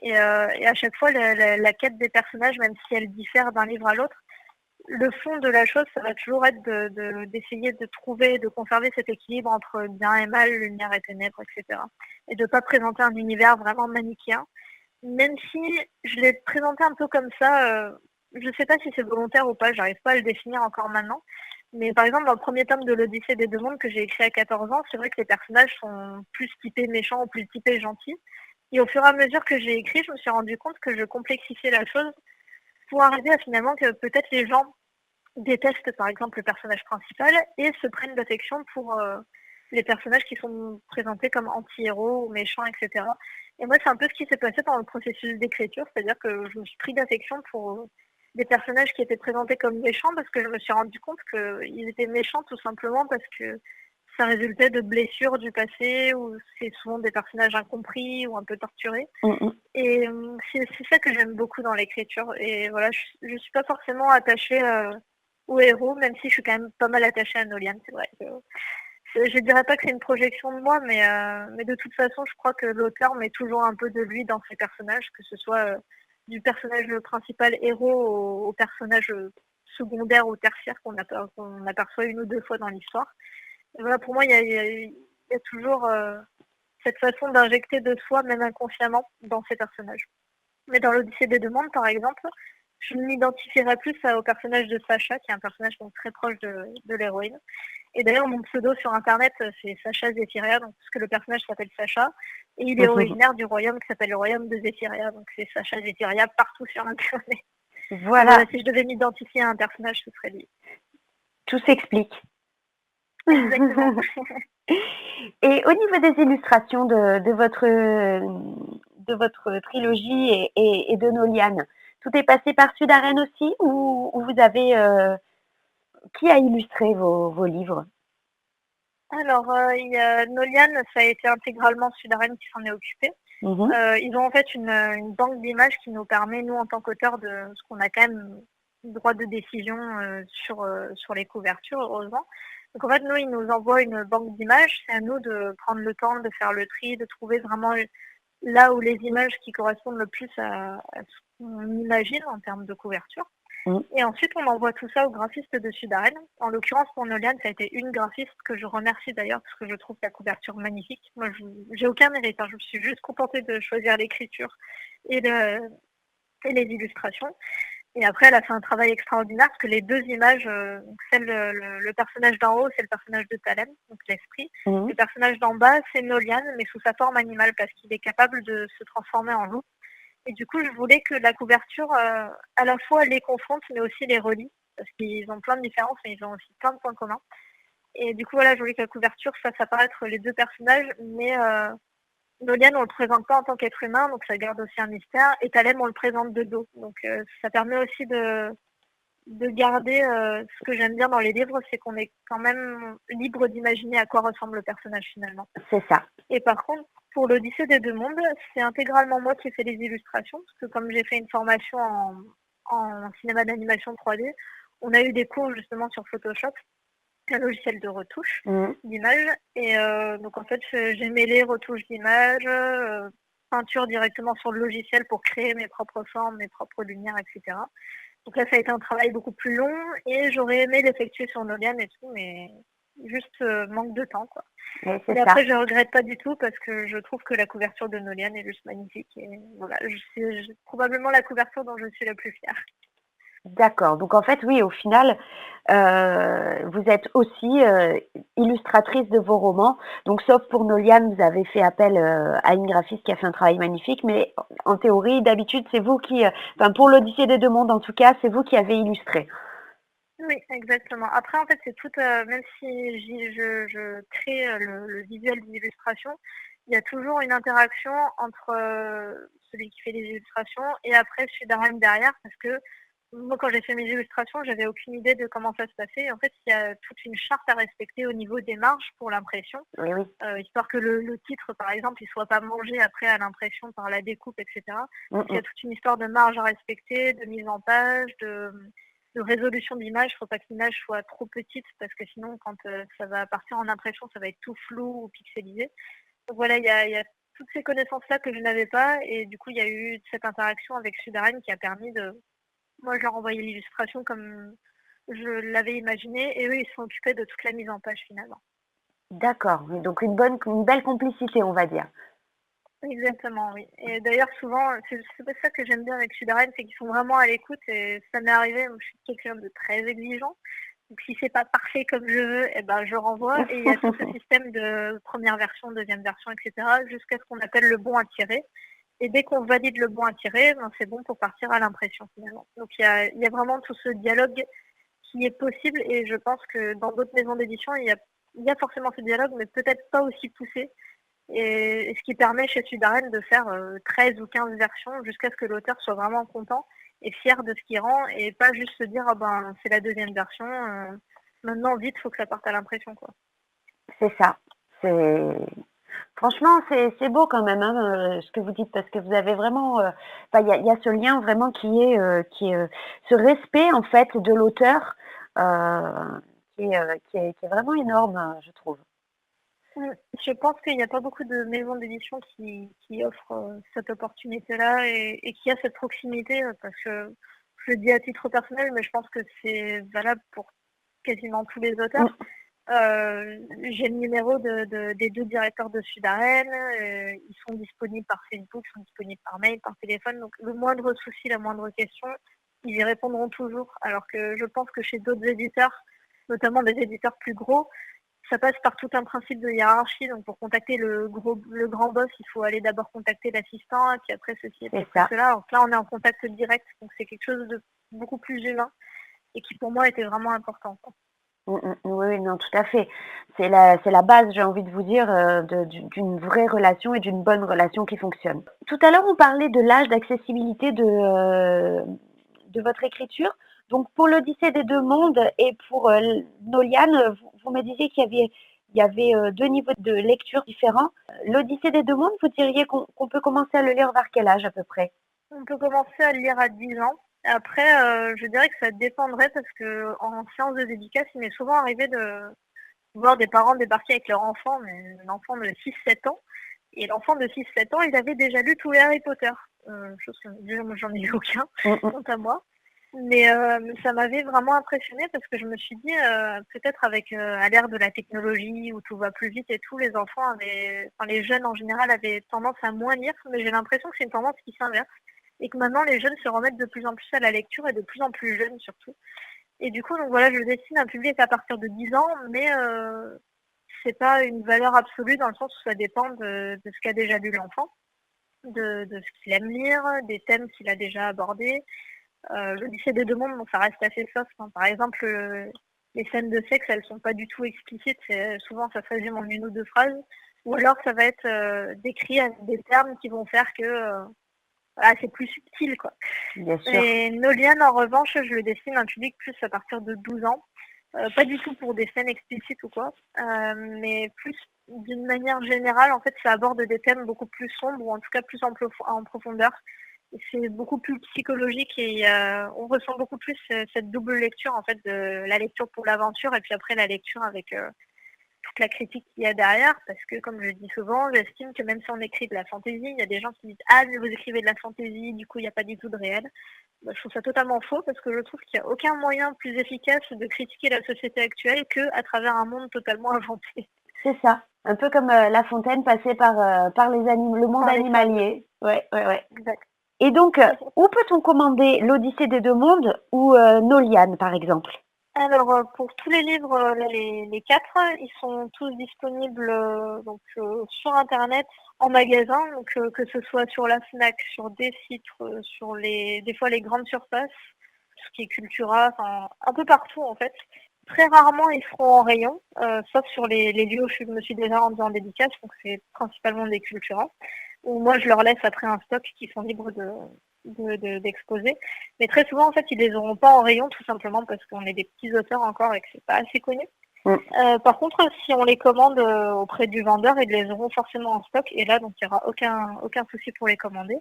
Et à chaque fois, la quête des personnages, même si elle diffère d'un livre à l'autre, le fond de la chose, ça va toujours être d'essayer de trouver, de conserver cet équilibre entre bien et mal, lumière et ténèbres, etc. Et de ne pas présenter un univers vraiment manichéen. Même si je l'ai présenté un peu comme ça, je ne sais pas si c'est volontaire ou pas, j'arrive pas à le définir encore maintenant. Mais par exemple, dans le premier tome de l'Odyssée des 2 mondes que j'ai écrit à 14 ans, c'est vrai que les personnages sont plus typés méchants ou plus typés gentils. Et au fur et à mesure que j'ai écrit, je me suis rendu compte que je complexifiais la chose pour arriver à finalement que peut-être les gens détestent par exemple le personnage principal et se prennent d'affection pour les personnages qui sont présentés comme anti-héros ou méchants, etc. Et moi, c'est un peu ce qui s'est passé dans le processus d'écriture, c'est-à-dire que je me suis pris d'affection pour des personnages qui étaient présentés comme méchants parce que je me suis rendu compte qu'ils étaient méchants tout simplement parce que ça résultait de blessures du passé ou c'est souvent des personnages incompris ou un peu torturés. Et c'est ça que j'aime beaucoup dans l'écriture. Et voilà, je suis pas forcément attachée au héros, même si je suis quand même pas mal attachée à Nolian, c'est vrai. Je dirais pas que c'est une projection de moi, mais de toute façon, je crois que l'auteur met toujours un peu de lui dans ses personnages, que ce soit du personnage principal héros au personnage secondaire ou tertiaire qu'on aperçoit 1 ou 2 fois dans l'histoire. Et voilà, pour moi, il y a toujours cette façon d'injecter de soi, même inconsciemment, dans ces personnages. Mais dans l'Odyssée des 2 mondes, par exemple, je m'identifierais plus au personnage de Sacha, qui est un personnage donc très proche de l'héroïne. Et d'ailleurs, mon pseudo sur Internet, c'est Sacha Zephyria, donc, parce que le personnage s'appelle Sacha, et il est originaire du royaume qui s'appelle le royaume de Zephyria, donc c'est Sacha Zephyria partout sur Internet. Donc voilà, Voilà, si je devais m'identifier à un personnage, ce serait lui. tout s'explique. Exactement. Et au niveau des illustrations de votre trilogie et de Nolian, tout est passé par Sudaren aussi ou vous avez qui a illustré vos livres? Alors, il y a Nolian, ça a été intégralement Sudaren qui s'en est occupé. Mhm. Ils ont en fait une banque d'images qui nous permet, nous, en tant qu'auteurs, parce qu'on a quand même droit de décision sur les couvertures, heureusement. Donc en fait, nous, ils nous envoient une banque d'images. C'est à nous de prendre le temps de faire le tri, de trouver vraiment là où les images qui correspondent le plus à ce qu'on imagine en termes de couverture. Mhm. Et ensuite, on envoie tout ça au graphiste de Sudaren. En l'occurrence, pour Nolian, ça a été une graphiste que je remercie d'ailleurs parce que je trouve la couverture magnifique. Moi, j'ai aucun mérite. Je me suis juste contentée de choisir l'écriture et les illustrations. Et après, elle a fait un travail extraordinaire parce que les deux images, le personnage d'en haut, c'est le personnage de Thalem, donc l'esprit. Mhm. Le personnage d'en bas, c'est Nolian, mais sous sa forme animale parce qu'il est capable de se transformer en loup. Et du coup, je voulais que la couverture, à la fois les confronte, mais aussi les relie, parce qu'ils ont plein de différences, mais ils ont aussi plein de points communs. Et du coup, voilà, je voulais que la couverture fasse apparaître les deux personnages, mais Nolian, on le présente pas en tant qu'être humain, donc ça garde aussi un mystère. Et Thalem, on le présente de dos. Donc ça permet aussi de garder ce que j'aime bien dans les livres, c'est qu'on est quand même libre d'imaginer à quoi ressemble le personnage finalement. C'est ça. Et par contre, pour l'Odyssée des deux mondes, c'est intégralement moi qui ai fait les illustrations, parce que comme j'ai fait une formation en cinéma d'animation 3D, on a eu des cours justement sur Photoshop, un logiciel de retouche Mhm. d'images. Et donc en fait, j'ai mêlé retouche d'images, peinture directement sur le logiciel pour créer mes propres formes, mes propres lumières, etc. Donc là, ça a été un travail beaucoup plus long et j'aurais aimé l'effectuer sur Nolian et tout, mais juste manque de temps, quoi. Mais Mais c'est ça. après, je regrette pas du tout parce que je trouve que la couverture de Nolian est juste magnifique. Et voilà, c'est probablement la couverture dont je suis la plus fière. D'accord. Donc en fait, oui, au final, vous êtes aussi illustratrice de vos romans. Donc sauf pour Nolian, vous avez fait appel à une graphiste qui a fait un travail magnifique. Mais en théorie, d'habitude, c'est vous qui, enfin pour l'Odyssée des deux mondes en tout cas, c'est vous qui avez illustré. Oui, exactement. Après, en fait, c'est tout, même si je crée le visuel des illustrations, il y a toujours une interaction entre celui qui fait les illustrations et après Sudarem derrière, parce que moi, quand j'ai fait mes illustrations, j'avais aucune idée de comment ça se passait. En fait, il y a toute une charte à respecter au niveau des marges pour l'impression, Oui, oui. histoire que le titre, par exemple, il ne soit pas mangé après à l'impression par la découpe, etc. Mm, Donc, il y mm. a toute une histoire de marge à respecter, de mise en page, de résolution d'image. Il ne faut pas que l'image soit trop petite parce que sinon, quand ça va partir en impression, ça va être tout flou ou pixelisé. Donc voilà, il y a toutes ces connaissances-là que je n'avais pas et du coup, il y a eu cette interaction avec Sudaren qui a permis de... Moi, je leur envoyais l'illustration comme je l'avais imaginé et eux, ils se sont occupés de toute la mise en page finalement. D'accord. Oui, donc une belle complicité, on va dire. Exactement, oui. Et d'ailleurs, souvent, c'est pas ça que j'aime bien avec Sudaren, c'est qu'ils sont vraiment à l'écoute et ça m'est arrivé, je suis quelqu'un de très exigeant. Donc si c'est pas parfait comme je veux, eh ben, je renvoie. Et il y a tout ce système de première version, deuxième version, etc. jusqu'à ce qu'on appelle le bon à tirer. Et dès qu'on valide le bon à tirer, ben, c'est bon pour partir à l'impression finalement. Donc il y a vraiment tout ce dialogue qui est possible et je pense que dans d'autres maisons d'édition, il y a forcément ce dialogue, mais peut-être pas aussi poussé. Et ce qui permet chez Sudaren de faire 13 ou 15 versions jusqu'à ce que l'auteur soit vraiment content et fier de ce qu'il rend et pas juste se dire ah ben c'est la deuxième version, maintenant vite faut que ça parte à l'impression quoi. C'est ça. C'est franchement, c'est beau quand même hein, ce que vous dites parce que vous avez vraiment, enfin il y a ce lien vraiment qui est ce respect en fait de l'auteur qui est vraiment énorme, je trouve. Je pense qu'il n'y a pas beaucoup de maisons d'édition qui offrent cette opportunité-là et qui a cette proximité parce que je le dis à titre personnel, mais je pense que c'est valable pour quasiment tous les Mm. auteurs. J'ai le numéro des deux directeurs de Sudaren, ils sont disponibles par Facebook, ils sont disponibles par mail, par téléphone, donc le moindre souci, la moindre question, ils y répondront toujours. Alors que je pense que chez d'autres éditeurs, notamment des éditeurs plus gros, ça passe par tout un principe de hiérarchie. Donc pour contacter le grand boss, il faut aller d'abord contacter l'assistant, et puis après ceci, et puis C'est après ça. cela. Donc là, on est en contact direct, donc c'est quelque chose de beaucoup plus humain et qui pour moi était vraiment important, quoi. Oui, oui, non, tout à fait. C'est la base, j'ai envie de vous dire, d'une vraie relation et d'une bonne relation qui fonctionne. Tout à l'heure, on parlait de l'âge d'accessibilité de votre écriture. Donc pour l'Odyssée des 2 mondes et pour, Noliane, vous me disiez qu'il y avait 2 niveaux de lecture différents. L'Odyssée des 2 mondes, vous diriez qu'on peut commencer à le lire vers quel âge à peu près? On peut commencer à le lire à 10 ans. Après, je dirais que ça dépendrait parce que en séance de dédicace, il m'est souvent arrivé de voir des parents débarquer avec leur enfant, mais un enfant de 6-7 ans. Et l'enfant de 6-7 ans, il avait déjà lu tous les Harry Potter. Chose que déjà, moi, j'en ai lu aucun, Mmh mh. quant à moi. Mais ça m'avait vraiment impressionnée parce que je me suis dit, peut-être avec à l'ère de la technologie où tout va plus vite et tout, les enfants avaient, enfin les jeunes en général avaient tendance à moins lire, mais j'ai l'impression que c'est une tendance qui s'inverse et que maintenant les jeunes se remettent de plus en plus à la lecture et de plus en plus jeunes surtout. Et du coup, donc voilà, je destine un public à partir de 10 ans, mais c'est pas une valeur absolue dans le sens où ça dépend de ce qu'a déjà lu l'enfant, de ce qu'il aime lire, des thèmes qu'il a déjà abordés. L'Odyssée des 2 mondes, donc ça reste assez soft, hein. Par exemple, les scènes de sexe, elles sont pas du tout explicites, souvent ça se résume en 1 ou 2 phrases. Ou alors ça va être décrit avec des termes qui vont faire que voilà, c'est plus subtil, quoi. Bien sûr. Et Nolian, en revanche, je le destine à un public plus à partir de 12 ans. Pas du tout pour des scènes explicites ou quoi, mais plus d'une manière générale, en fait, ça aborde des thèmes beaucoup plus sombres ou en tout cas plus en profondeur. Et c'est beaucoup plus psychologique et on ressent beaucoup plus cette double lecture en fait de la lecture pour l'aventure et puis après la lecture avec toute la critique qu'il y a derrière parce que comme je le dis souvent, j'estime que même si on écrit de la fantaisie, il y a des gens qui disent ah mais vous écrivez de la fantaisie, du coup il n'y a pas du tout de réel. Bah, je trouve ça totalement faux parce que je trouve qu'il n'y a aucun moyen plus efficace de critiquer la société actuelle qu'à travers un monde totalement inventé C'est ça. Un peu comme, La Fontaine passée par le monde par les fables. animalier. Ouais, ouais, ouais. Exact. Et donc, où peut-on commander l'Odyssée des 2 mondes ou, Noliane, par exemple? Alors, pour tous les livres, là, les 4, ils sont tous disponibles donc, sur internet, en magasin, donc que ce soit sur la Fnac, sur des sites, sur des fois les grandes surfaces, tout ce qui est Cultura, enfin un peu partout en fait. Très rarement ils seront en rayon, sauf sur les lieux où je me suis déjà rendue en dédicace, donc c'est principalement des Cultura, où moi je leur laisse après un stock qui sont libres d'exposer. Mais très souvent, en fait, ils les auront pas en rayon, tout simplement parce qu'on est des petits auteurs encore et que c'est pas assez connu. Mmh. Par contre, si on les commande auprès du vendeur, ils les auront forcément en stock. Et là, donc, il n'y aura aucun souci pour les commander.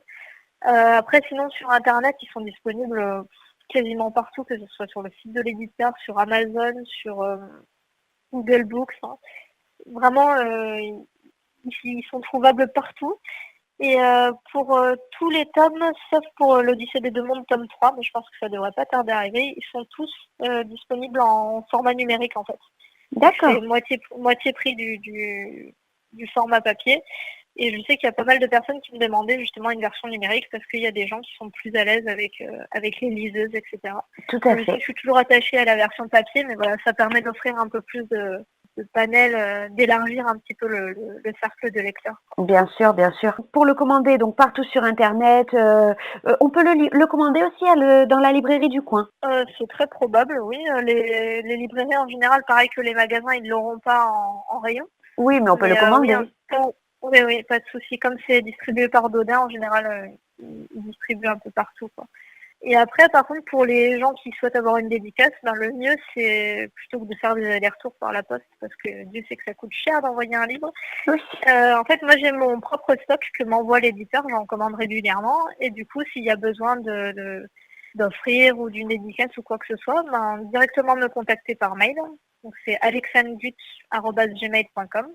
Après, sinon, sur Internet, ils sont disponibles quasiment partout, que ce soit sur le site de l'éditeur, sur Amazon, sur Google Books, hein. Vraiment, ils sont trouvables partout. Et pour tous les tomes, sauf pour l'Odyssée des 2 mondes, tome 3, mais je pense que ça devrait pas tarder à arriver, ils sont tous disponibles en format numérique en fait. Donc c'est D'accord. moitié prix du format papier. Et je sais qu'il y a pas mal de personnes qui me demandaient justement une version numérique parce qu'il y a des gens qui sont plus à l'aise avec les liseuses, etc. Tout à Moi, je sais que fait. je suis toujours attachée à la version papier, mais voilà, ça permet d'offrir un peu plus de panel, d'élargir un petit peu le cercle de lecteurs. Bien sûr, bien sûr. Pour le commander, donc partout sur internet, on peut le commander aussi dans la librairie du coin? C'est très probable, oui. Les librairies en général, pareil que les magasins, ils ne l'auront pas en rayon. Oui, mais on peut le Mais oui, commander. oui, oui, pas de souci. Comme c'est distribué par Dodin, en général, ils distribuent un peu partout, quoi. Et après, par contre, pour les gens qui souhaitent avoir une dédicace, ben, le mieux, c'est plutôt que de faire des allers-retours par la poste, parce que Dieu sait que ça coûte cher d'envoyer un livre. Oui. En fait, moi, j'ai mon propre stock que m'envoie l'éditeur, j'en commande régulièrement. Et du coup, s'il y a besoin d'offrir ou d'une dédicace ou quoi que ce soit, ben, directement me contacter par mail. Donc, c'est alexandgut@gmail.com,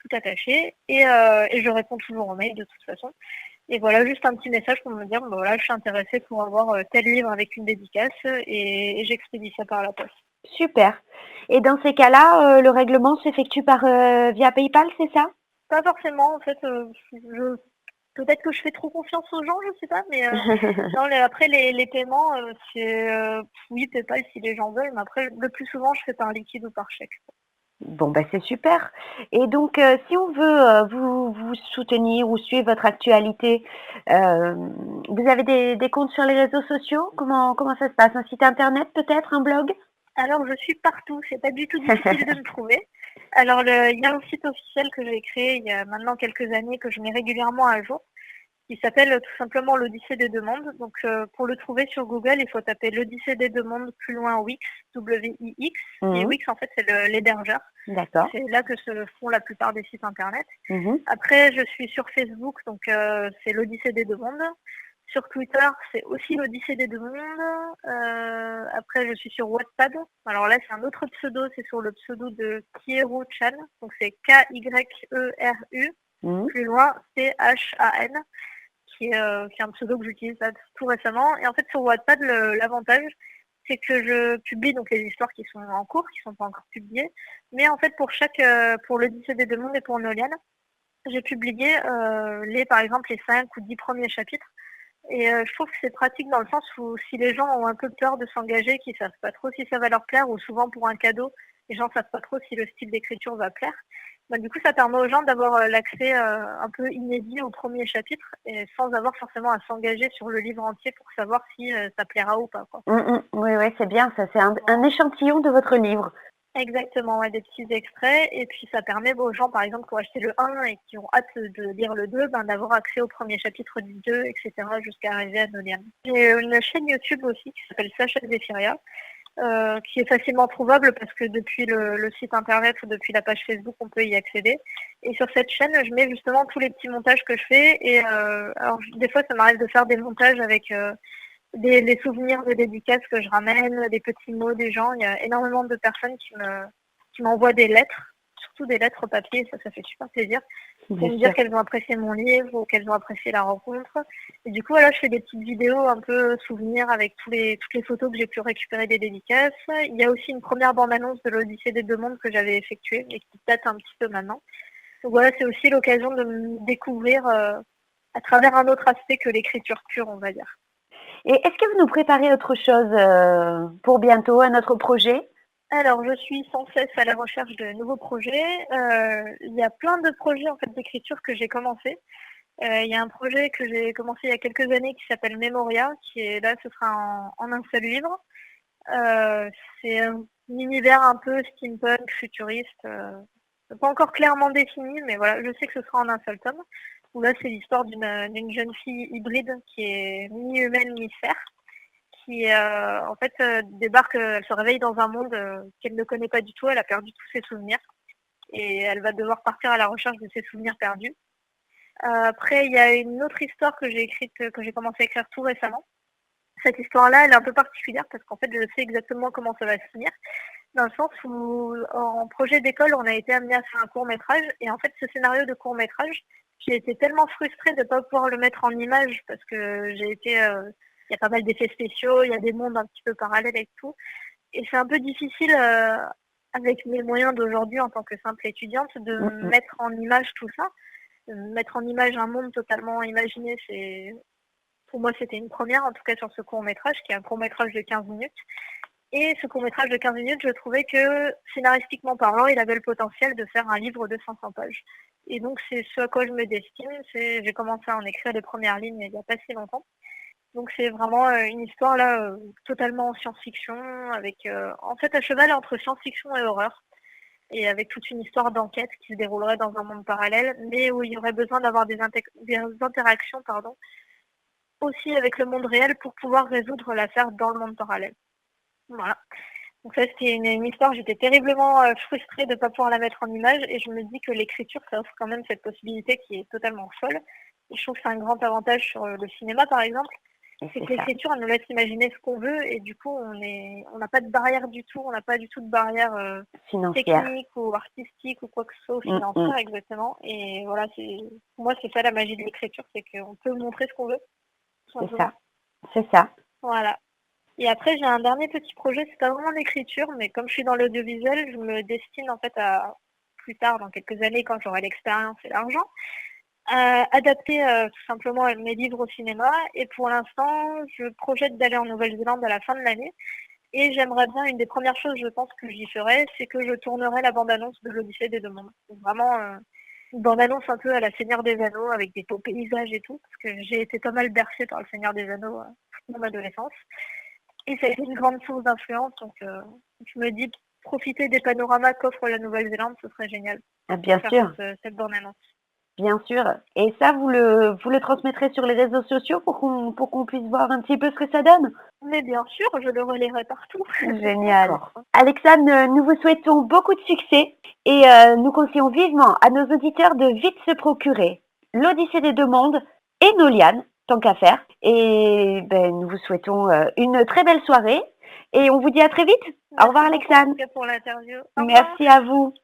tout attaché. Et je réponds toujours aux mails de toute façon. Et voilà, juste un petit message pour me dire, ben voilà, je suis intéressée pour avoir tel livre avec une dédicace et j'expédie ça par la poste. Super. Et dans ces cas-là, le règlement s'effectue via PayPal, c'est ça? Pas forcément, en fait, je peut-être que je fais trop confiance aux gens, je sais pas, mais non, après les paiements, c'est oui, PayPal si les gens veulent, mais après le plus souvent je fais par liquide ou par chèque. Bon, bah, c'est super et donc si on veut, vous soutenir ou suivre votre actualité, vous avez des comptes sur les réseaux sociaux? Comment ça se passe? Un site internet peut-être? Un blog? Alors je suis partout, c'est pas du tout difficile de me trouver. Alors il y a un site officiel que j'ai créé il y a maintenant quelques années que je mets régulièrement à jour, qui s'appelle tout simplement l'Odyssée des demandes. Donc pour le trouver sur Google, il faut taper l'Odyssée des demandes plus loin Wix, W-I-X. Et Mmh. Wix en fait c'est l'hébergeur. D'accord. C'est là que se font la plupart des sites internet. Mmh. Après je suis sur Facebook, donc c'est l'Odyssée des demandes. Sur Twitter, c'est aussi l'Odyssée des demandes. Après je suis sur Wattpad. Alors là c'est un autre pseudo, c'est sur le pseudo de Kieru Chan. Donc c'est K-Y-E-R-U, Mmh. plus loin C-H-A-N qui est un pseudo que j'utilise là tout récemment. Et en fait, sur Wattpad, l'avantage, c'est que je publie donc les histoires qui sont en cours, qui ne sont pas encore publiées. Mais en fait, pour l'Odyssée des Deux Mondes et pour Noliane, j'ai publié par exemple, les 5 ou 10 premiers chapitres. Et je trouve que c'est pratique dans le sens où si les gens ont un peu peur de s'engager, qu'ils savent pas trop si ça va leur plaire, ou souvent pour un cadeau, les gens savent pas trop si le style d'écriture va plaire. Bah, du coup, ça permet aux gens d'avoir l'accès un peu inédit au premier chapitre et sans avoir forcément à s'engager sur le livre entier pour savoir si ça plaira ou pas, quoi. Mmh mh. Oui, ouais, c'est bien ça, c'est un échantillon de votre livre. Exactement, ouais, des petits extraits. Et puis ça permet aux gens, par exemple, qui ont acheté le 1 et qui ont hâte de lire le 2, ben, d'avoir accès au premier chapitre du 2, etc., jusqu'à arriver à Noliane. J'ai une chaîne YouTube aussi qui s'appelle Sacha Zephyria, qui est facilement trouvable parce que depuis le site internet ou depuis la page Facebook, on peut y accéder. Et sur cette chaîne, je mets justement tous les petits montages que je fais. Et alors, des fois, ça m'arrive de faire des montages avec les souvenirs de dédicaces que je ramène, des petits mots des gens. Il y a énormément de personnes qui m'envoient des lettres, surtout des lettres papier, ça fait super plaisir, pour Bien me dire sûr. qu'elles ont apprécié mon livre ou qu'elles ont apprécié la rencontre. Et du coup, voilà, je fais des petites vidéos un peu souvenirs avec toutes les photos que j'ai pu récupérer des dédicaces. Il y a aussi une première bande-annonce de l'Odyssée des Deux Mondes que j'avais effectuée et qui date un petit peu maintenant. Donc voilà, c'est aussi l'occasion de me découvrir à travers un autre aspect que l'écriture pure, on va dire. Et est-ce que vous nous préparez autre chose, pour bientôt, un autre projet? Alors, je suis sans cesse à la recherche de nouveaux projets. Il y a plein de projets en fait d'écriture que j'ai commencé. Il y a un projet que j'ai commencé il y a quelques années qui s'appelle Memoria, qui est là, ce sera en un seul livre. C'est un univers un peu steampunk, futuriste, pas encore clairement défini, mais voilà, je sais que ce sera en un seul tome. Où là, c'est l'histoire d'une jeune fille hybride qui est mi-humaine, mi-sphère, qui en fait débarque, elle se réveille dans un monde qu'elle ne connaît pas du tout, elle a perdu tous ses souvenirs et elle va devoir partir à la recherche de ses souvenirs perdus. Après, il y a une autre histoire que j'ai écrite, que j'ai commencé à écrire tout récemment. Cette histoire-là, elle est un peu particulière parce qu'en fait, je sais exactement comment ça va se finir, dans le sens où en projet d'école, on a été amené à faire un court-métrage et en fait, ce scénario de court-métrage, j'ai été tellement frustrée de ne pas pouvoir le mettre en image parce que il y a pas mal d'effets spéciaux, il y a des mondes un petit peu parallèles et tout. Et c'est un peu difficile avec mes moyens d'aujourd'hui en tant que simple étudiante de Mmh mh. mettre en image tout ça. Mettre en image un monde totalement imaginé, pour moi c'était une première, en tout cas sur ce court-métrage, qui est un court-métrage de 15 minutes. Et ce court-métrage de 15 minutes, je trouvais que, scénaristiquement parlant, il avait le potentiel de faire un livre de 500 pages. Et donc c'est ce à quoi je me destine. J'ai commencé à en écrire les premières lignes il n'y a pas si longtemps. Donc c'est vraiment une histoire là totalement en science-fiction, avec en fait à cheval entre science-fiction et horreur, et avec toute une histoire d'enquête qui se déroulerait dans un monde parallèle, mais où il y aurait besoin d'avoir des interactions aussi avec le monde réel pour pouvoir résoudre l'affaire dans le monde parallèle. Voilà. Donc ça c'était une histoire, j'étais terriblement frustrée de ne pas pouvoir la mettre en image et je me dis que l'écriture ça offre quand même cette possibilité qui est totalement folle. Et je trouve que c'est un grand avantage sur le cinéma par exemple, Et c'est c'est que ça. l'écriture elle nous laisse imaginer ce qu'on veut et du coup on n'a pas de barrière du tout, on n'a pas du tout de barrière Financière. technique ou artistique ou quoi que ce soit, ou Mmh mh. financière exactement. Et voilà, pour moi c'est ça la magie de l'écriture, c'est qu'on peut montrer ce qu'on veut, tout C'est simplement. ça, c'est ça. Voilà. Et après, j'ai un dernier petit projet, c'est pas vraiment l'écriture, mais comme je suis dans l'audiovisuel, je me destine en fait à plus tard, dans quelques années, quand j'aurai l'expérience et l'argent, adapter, tout simplement mes livres au cinéma et pour l'instant, je projette d'aller en Nouvelle-Zélande à la fin de l'année et j'aimerais bien une des premières choses, je pense, que j'y ferais, c'est que je tournerai la bande-annonce de l'Odyssée des 2 mondes. Donc vraiment, une bande-annonce un peu à la Seigneur des Anneaux avec des beaux paysages et tout, parce que j'ai été pas mal bercée par le Seigneur des Anneaux, toute mon adolescence et ça a été une grande source d'influence donc je me dis profiter des panoramas qu'offre la Nouvelle-Zélande, ce serait génial Ah, pour bien faire sûr, cette bande-annonce. bien sûr. Et ça, vous le transmettrez sur les réseaux sociaux pour qu'on puisse voir un petit peu ce que ça donne? Mais bien sûr, je le relayerai partout. Génial. Alexandre, nous vous souhaitons beaucoup de succès et nous conseillons vivement à nos auditeurs de vite se procurer l'Odyssée des 2 mondes et Noliane, tant qu'à faire. Et ben, nous vous souhaitons une très belle soirée et on vous dit à très vite. Au revoir Merci beaucoup en tout Alexandre. cas pour l'interview. Au revoir. Merci à vous.